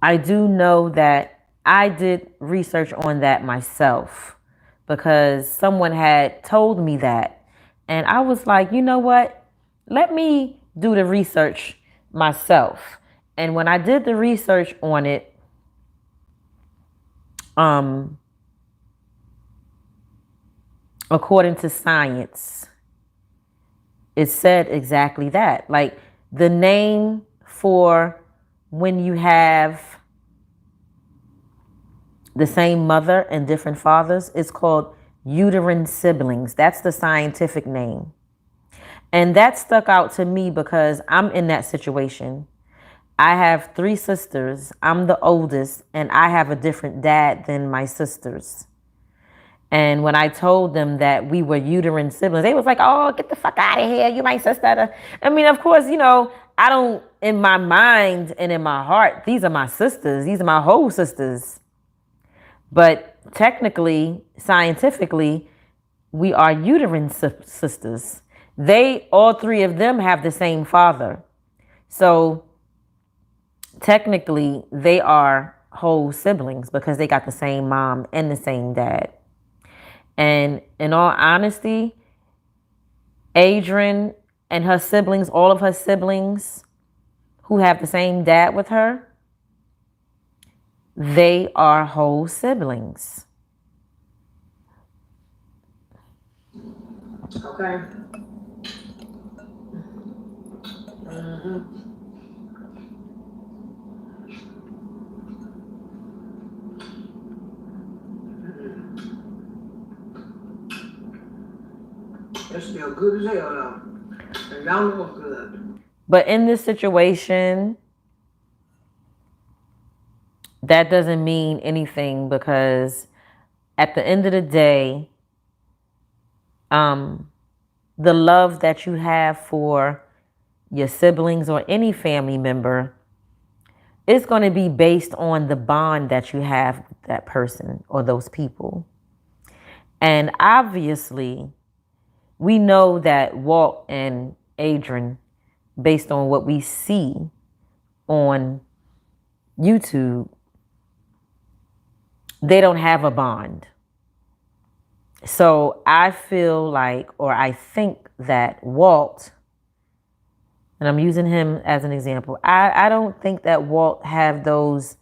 I do know that I did research on that myself because someone had told me that. And I was like, you know what? Let me do the research myself. And when I did the research on it, according to science, it said exactly that. Like the name for when you have the same mother and different fathers is called uterine siblings. That's the scientific name. And that stuck out to me because I'm in that situation. I have 3 sisters. I'm the oldest, and I have a different dad than my sisters. And when I told them that we were uterine siblings, they was like, oh, get the fuck out of here. You my sister. I mean, of course, you know, I don't, in my mind and in my heart, these are my sisters. These are my whole sisters. But technically, scientifically, we are uterine sisters. All 3 of them have the same father. So technically, they are whole siblings because they got the same mom and the same dad. And in all honesty, Adrian and her siblings, all of her siblings who have the same dad with her, they are whole siblings. Okay. It's still good as hell though. And y'all know it's good. But in this situation, that doesn't mean anything because at the end of the day, the love that you have for your siblings or any family member is going to be based on the bond that you have with that person or those people. And obviously, we know that Walt and Adrian, based on what we see on YouTube, they don't have a bond. So I feel like, or I think that Walt, and I'm using him as an example, I don't think that Walt have those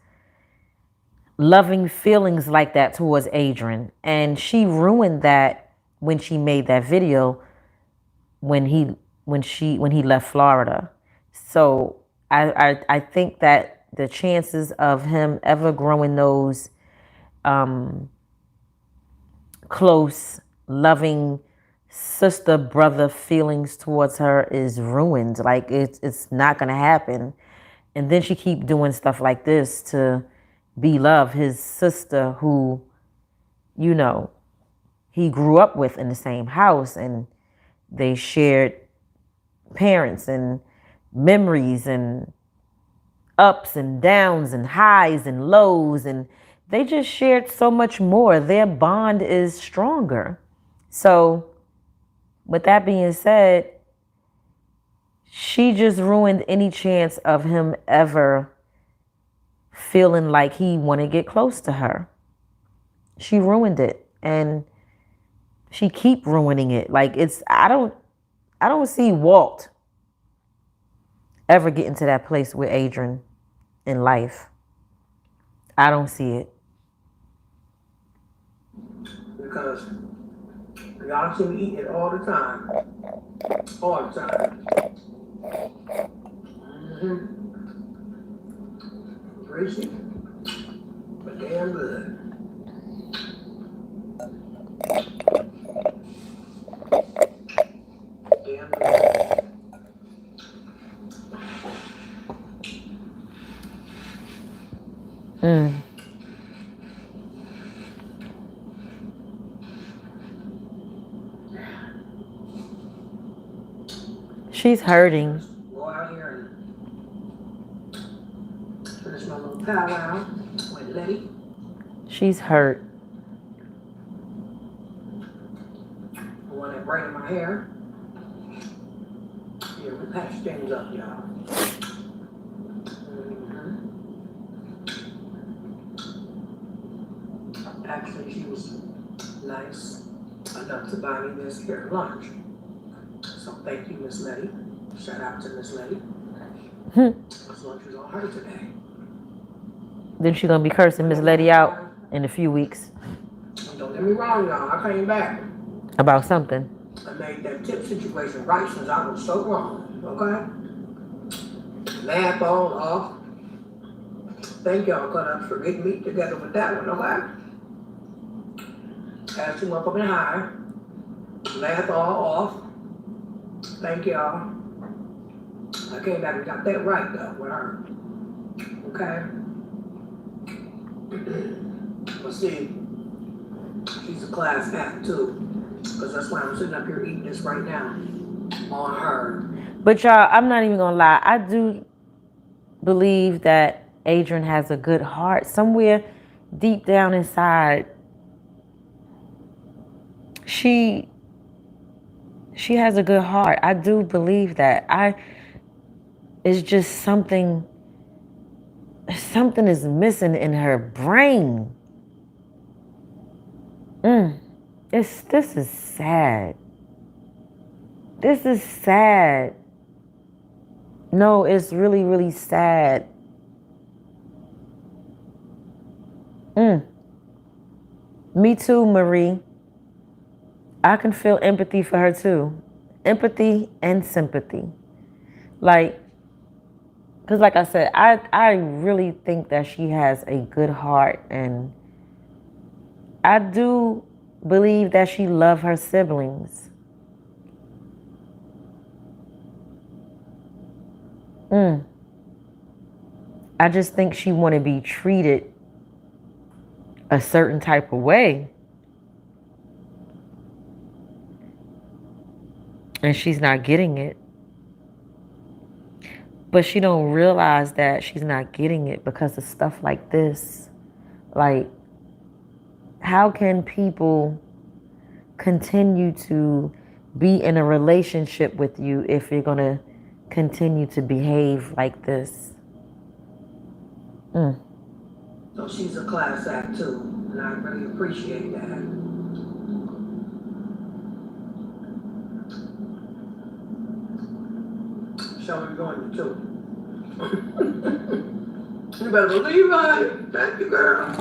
loving feelings like that towards Adrian. And she ruined that when she made that video when he left Florida. So I think that the chances of him ever growing those close, loving, sister brother feelings towards her is ruined. Like it's not gonna happen. And then she keep doing stuff like this to be love his sister who, you know, he grew up with in the same house, and they shared parents and memories and ups and downs and highs and lows, and they just shared so much more. Their bond is stronger. So with that being said, she just ruined any chance of him ever feeling like he want to get close to her. She ruined it, and she keep ruining it. Like I don't see Walt ever getting to that place with Adrian in life. I don't see it. Because y'all see me eating it all the time. All the time. Greasy, but damn good. Damn good. She's hurting. Go out here and finish my little powwow with Letty. She's hurt. The one that braided my hair. Yeah, we patched things up, y'all. Actually, she was nice enough to buy me this here lunch. So thank you, Miss Letty. Shout out to Miss Letty. This lunch is on her today. Then she's gonna be cursing Miss Letty out in a few weeks. Don't get me wrong, y'all. I came back. About something. I made that tip situation right since I was so wrong. Okay? Laughed all off. Thank y'all for getting me together with that one, okay? Asked him up and high. Laughed all off. Thank y'all. I came back and got that right though with her. Okay? But see, she's a class act too. Because that's why I'm sitting up here eating this right now. On her. But y'all, I'm not even gonna lie. I do believe that Adrian has a good heart. Somewhere deep down inside, she has a good heart. I do believe that. It's just something is missing in her brain. This is sad. This is sad. No, it's really, really sad. Me too, Marie. I can feel empathy for her too. Empathy and sympathy. Like, because like I said, I really think that she has a good heart, and I do believe that she loves her siblings. I just think she want to be treated a certain type of way. And she's not getting it. But she don't realize that she's not getting it because of stuff like this. Like, how can people continue to be in a relationship with you if you're going to continue to behave like this? So she's a class act too, and I really appreciate that. Show me going to too. You better believe it. Thank you, girl.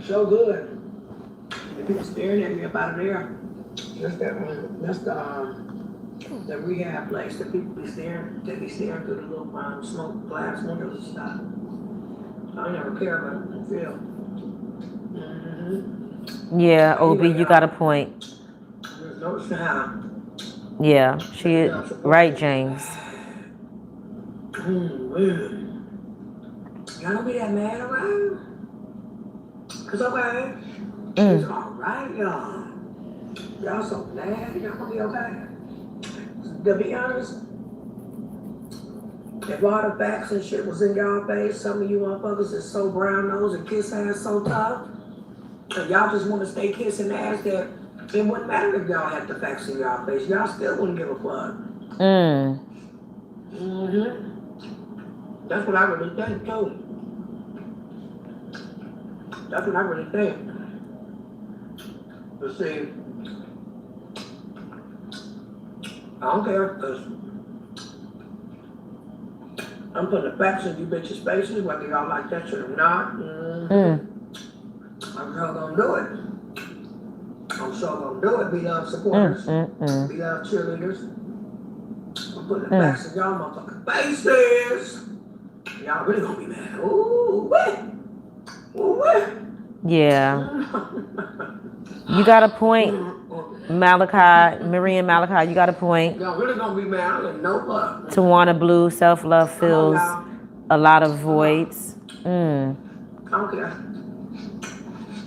So good. The people staring at me up out of there. That's that one. That's the rehab place that people be staring. They be staring through the little smoke glass windows and stuff. I never care about it. I feel. Yeah, OB, you got a point. Notice how Yeah, she right, James. Y'all don't be that mad around. It's okay. It's alright, y'all. Y'all so glad y'all gonna be okay. To be honest, if all the facts and shit was in y'all face, some of you motherfuckers is so brown nose and kiss ass so tough, and y'all just want to stay kissing ass that it wouldn't matter if y'all had the facts in y'all face. Y'all still wouldn't give a fuck. That's what I really think too. That's what I really think. But see, I don't care because I'm putting the facts in you bitches' faces, whether y'all like that shit or not. I'm sure gonna do it. I'm sure gonna do it. Be love supporters. Be love cheerleaders. I'm putting the facts in y'all motherfucking faces. Y'all really gonna be mad. Ooh, wait. Ooh, wait. Yeah. You got a point, Malachi, Marie and Malachi, you got a point. Y'all really gonna be mad and no love. Tawana Blue, self-love fills a lot of voids. Okay.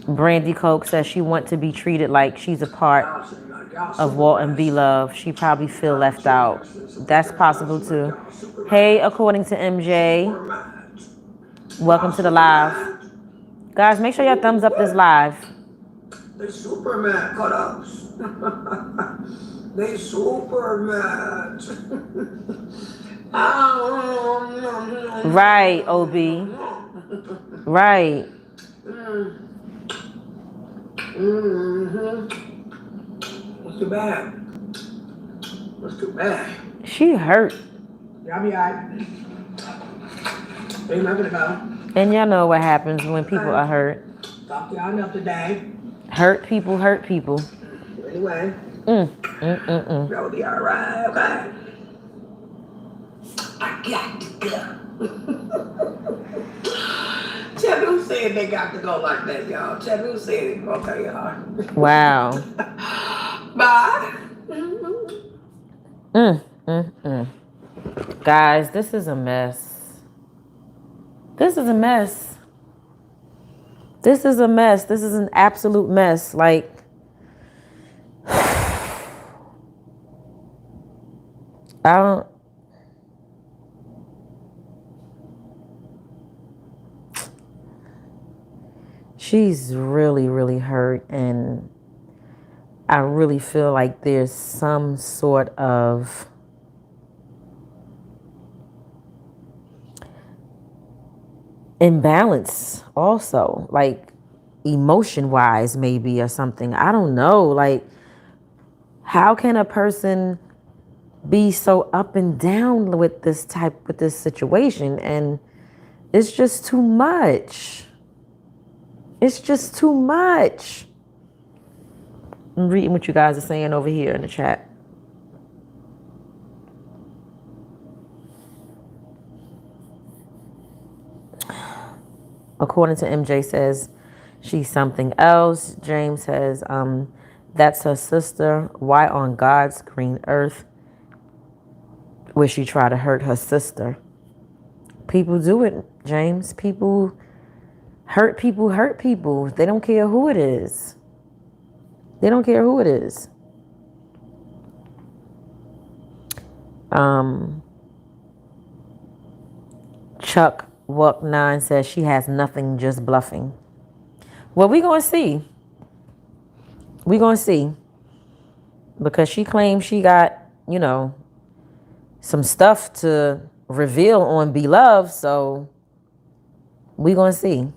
Brandy Coke says she wants to be treated like she's a part of Walt and Be Love. She probably feel left out. That's possible too. Hey, according to MJ, welcome to the live. Guys, make sure y'all thumbs up this live. They super mad cut-ups. They super mad. Right, OB. Right. What's too bad? What's too bad? She hurt. Y'all be alright. Ain't nothing to go. And y'all know what happens when people are hurt. Talk to y'all enough today. Hurt people hurt people. Anyway. Y'all be alright, okay? I got to go. Tell me who said they got to go like that, y'all. Tell me who said it. Okay, y'all. Wow. Bye. Guys, this is a mess. This is a mess. This is a mess. This is an absolute mess. Like, I don't. She's really, really hurt, and I really feel like there's some sort of imbalance also, like emotion-wise maybe, or something. I don't know. Like, how can a person be so up and down with this situation? And it's just too much. It's just too much. I'm reading what you guys are saying over here in the chat. According to MJ says she's something else. James says that's her sister. Why on God's green earth would she try to hurt her sister? People do it, James. People hurt people hurt people. They don't care who it is. They don't care who it is. Chuck Walk 9 says she has nothing, just bluffing. Well, we're going to see. We're going to see. Because she claims she got, some stuff to reveal on Beloved. So we're going to see.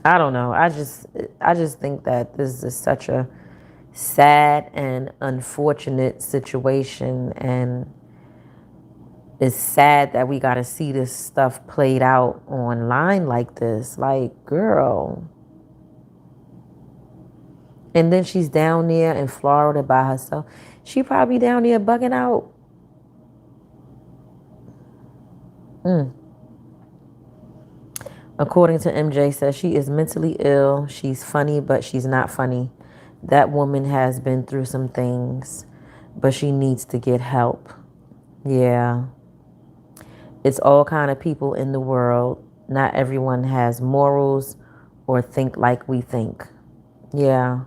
I don't know. I just think that this is such a sad and unfortunate situation, and it's sad that we got to see this stuff played out online like this. Like, girl. And then she's down there in Florida by herself. She probably down there bugging out. According to MJ, says she is mentally ill. She's funny, but she's not funny. That woman has been through some things, but she needs to get help. Yeah. It's all kind of people in the world. Not everyone has morals or think like we think. Yeah.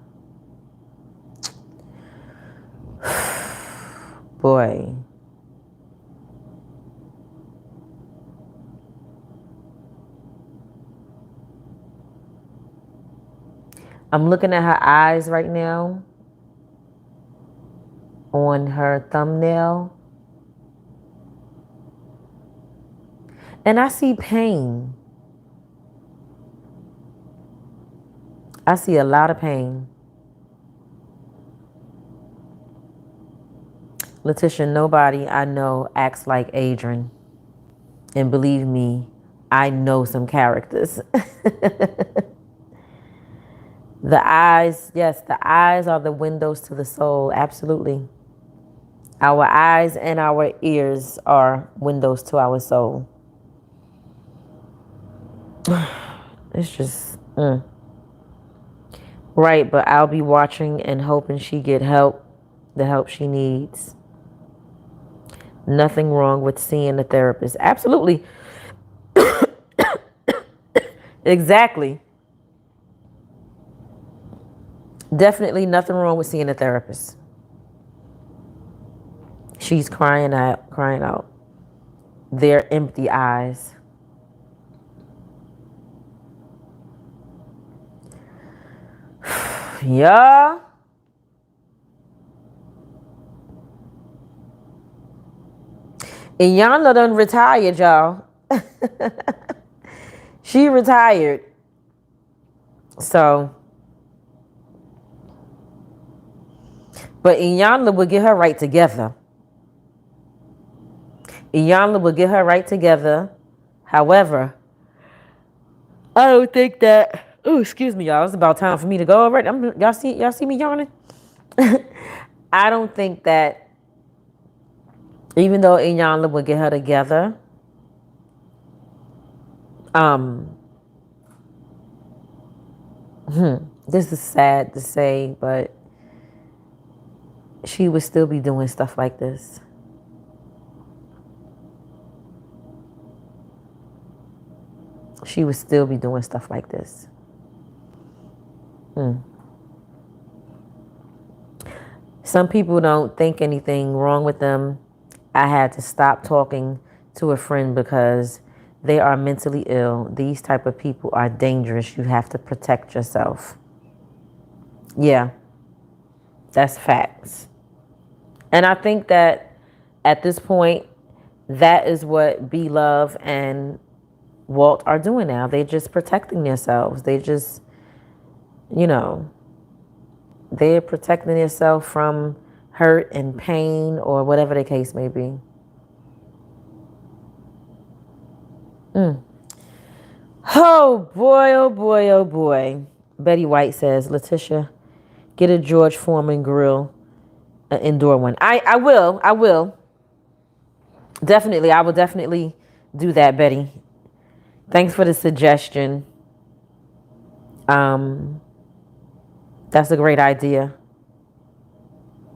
Boy. I'm looking at her eyes right now on her thumbnail. And I see pain. I see a lot of pain. Letitia, nobody I know acts like Adrian. And believe me, I know some characters. The eyes, yes, the eyes are the windows to the soul. Absolutely. Our eyes and our ears are windows to our soul. It's just, right, but I'll be watching and hoping she get help, the help she needs. Nothing wrong with seeing a therapist. Absolutely. Exactly. Definitely nothing wrong with seeing a therapist. She's crying out. Their empty eyes. Yeah. Iyanla done retired, y'all. She retired. So, but Iyanla will get her right together. Iyanla will get her right together. However, I don't think that. Oh, excuse me, y'all. It's about time for me to go already. Y'all see me yawning? I don't think that. Even though Iyanla will get her together, this is sad to say, but she would still be doing stuff like this. She would still be doing stuff like this. Some people don't think anything wrong with them. I had to stop talking to a friend because they are mentally ill. These type of people are dangerous. You have to protect yourself. Yeah, that's facts. And I think that at this point, that is what Be Love and Walt are doing now. They're just protecting themselves. They just, they're protecting themselves from hurt and pain or whatever the case may be. Oh boy, oh boy, oh boy. Betty White says, Letitia, get a George Foreman grill, an indoor one. I will. Definitely, I will definitely do that, Betty. Thanks for the suggestion. That's a great idea.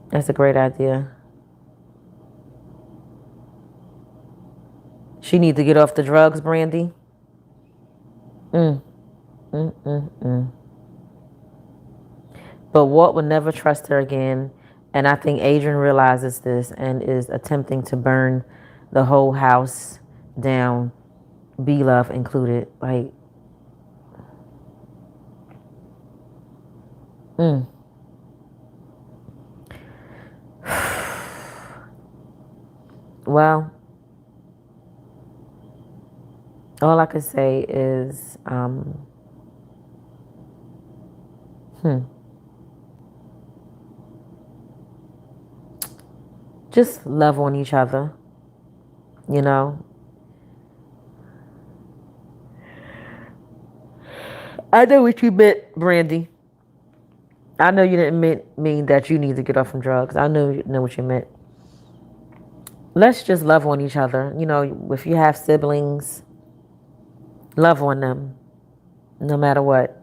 That's a great idea. She needs to get off the drugs, Brandy. But Walt would never trust her again. And I think Adrian realizes this and is attempting to burn the whole house down, Be Love included. Like, well, all I could say is, just love on each other, I know what you meant, Brandy. I know you didn't mean that you need to get off from drugs. I know what you meant. Let's just love on each other. If you have siblings, Love on them, no matter what.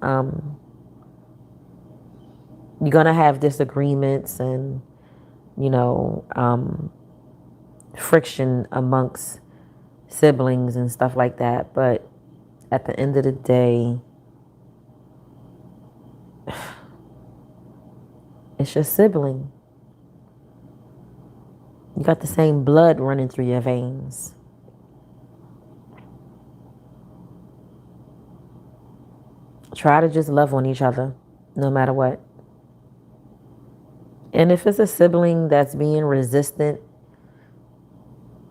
Um, you're gonna have disagreements and, you know, friction amongst siblings and stuff like that. But at the end of the day, it's your sibling. You got the same blood running through your veins. Try to just love on each other, no matter what. And if it's a sibling that's being resistant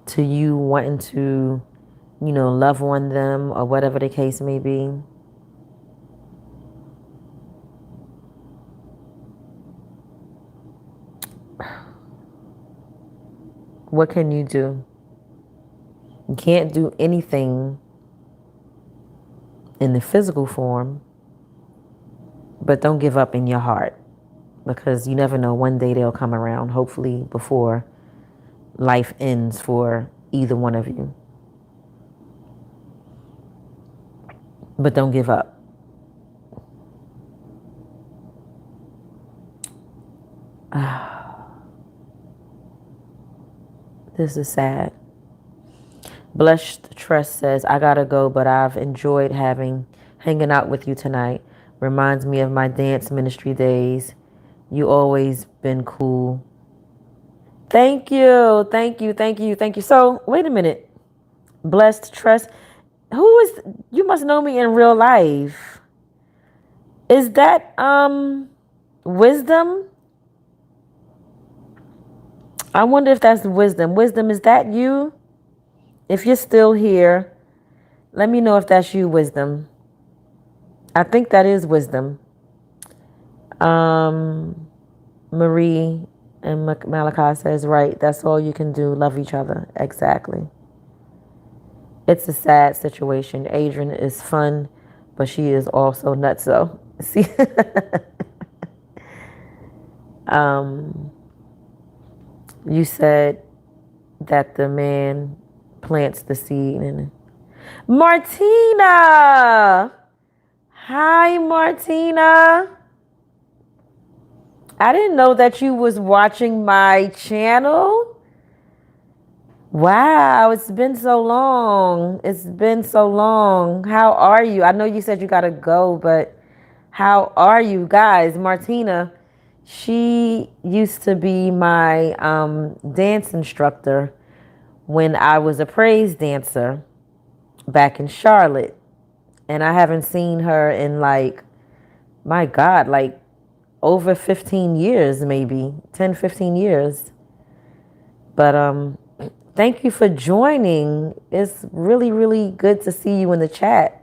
to you wanting to, you know, love on them or whatever the case may be, what can you do? You can't do anything in the physical form, but don't give up in your heart, because you never know, one day they'll come around, hopefully before life ends for either one of you. But don't give up. This is sad. Blessed Trust says, I gotta go, but I've enjoyed hanging out with you tonight. Reminds me of my dance ministry days. You always been cool. Thank you. So wait a minute. Blessed Trust. You must know me in real life. Is that Wisdom? I wonder if that's Wisdom. Wisdom, is that you? If you're still here, let me know if that's you, Wisdom. I think that is Wisdom. Marie and Malachi says, right, that's all you can do. Love each other. Exactly. It's a sad situation. Adrian is fun, but she is also nutso. See? You said that the man plants the seed. And Martina! Hi, Martina. I didn't know that you was watching my channel. Wow, it's been so long. How are you? I know you said you gotta go, but how are you guys? Martina, she used to be my dance instructor when I was a praise dancer back in Charlotte. And I haven't seen her in my God, over 15 years, maybe 10, 15 years. But thank you for joining. It's really, really good to see you in the chat.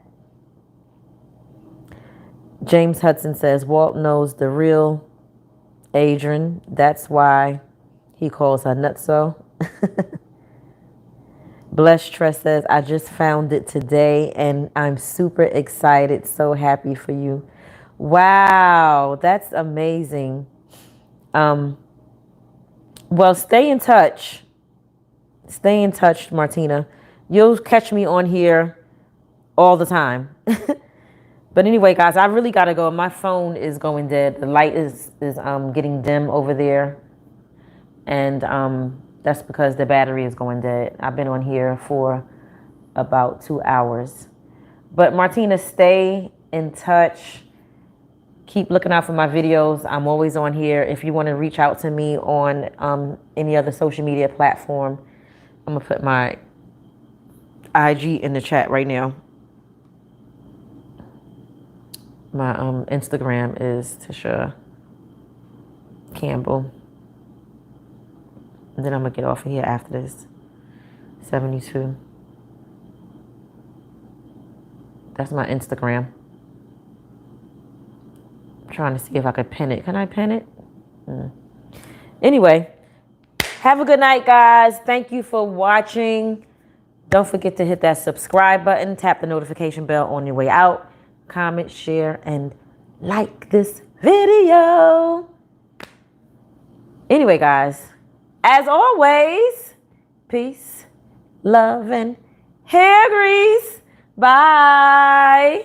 James Hudson says, Walt knows the real Adrian. That's why he calls her nutso. Blessed Trust says, I just found it today and I'm super excited. So happy for you. Wow, that's amazing. Well, stay in touch. Stay in touch, Martina. You'll catch me on here all the time. But anyway, guys, I really gotta go. My phone is going dead. The light is getting dim over there. And that's because the battery is going dead. I've been on here for about 2 hours. But Martina, stay in touch. Keep looking out for my videos. I'm always on here. If you want to reach out to me on any other social media platform, I'm going to put my IG in the chat right now. My Instagram is Tisha Campbell. And then I'm going to get off of here after this. 72. That's my Instagram. I'm trying to see if I could pin it. Can I pin it? Anyway, have a good night, guys. Thank you for watching. Don't forget to hit that subscribe button. Tap the notification bell on your way out. Comment, share, and like this video. Anyway, guys, as always, peace, love, and hair grease. Bye.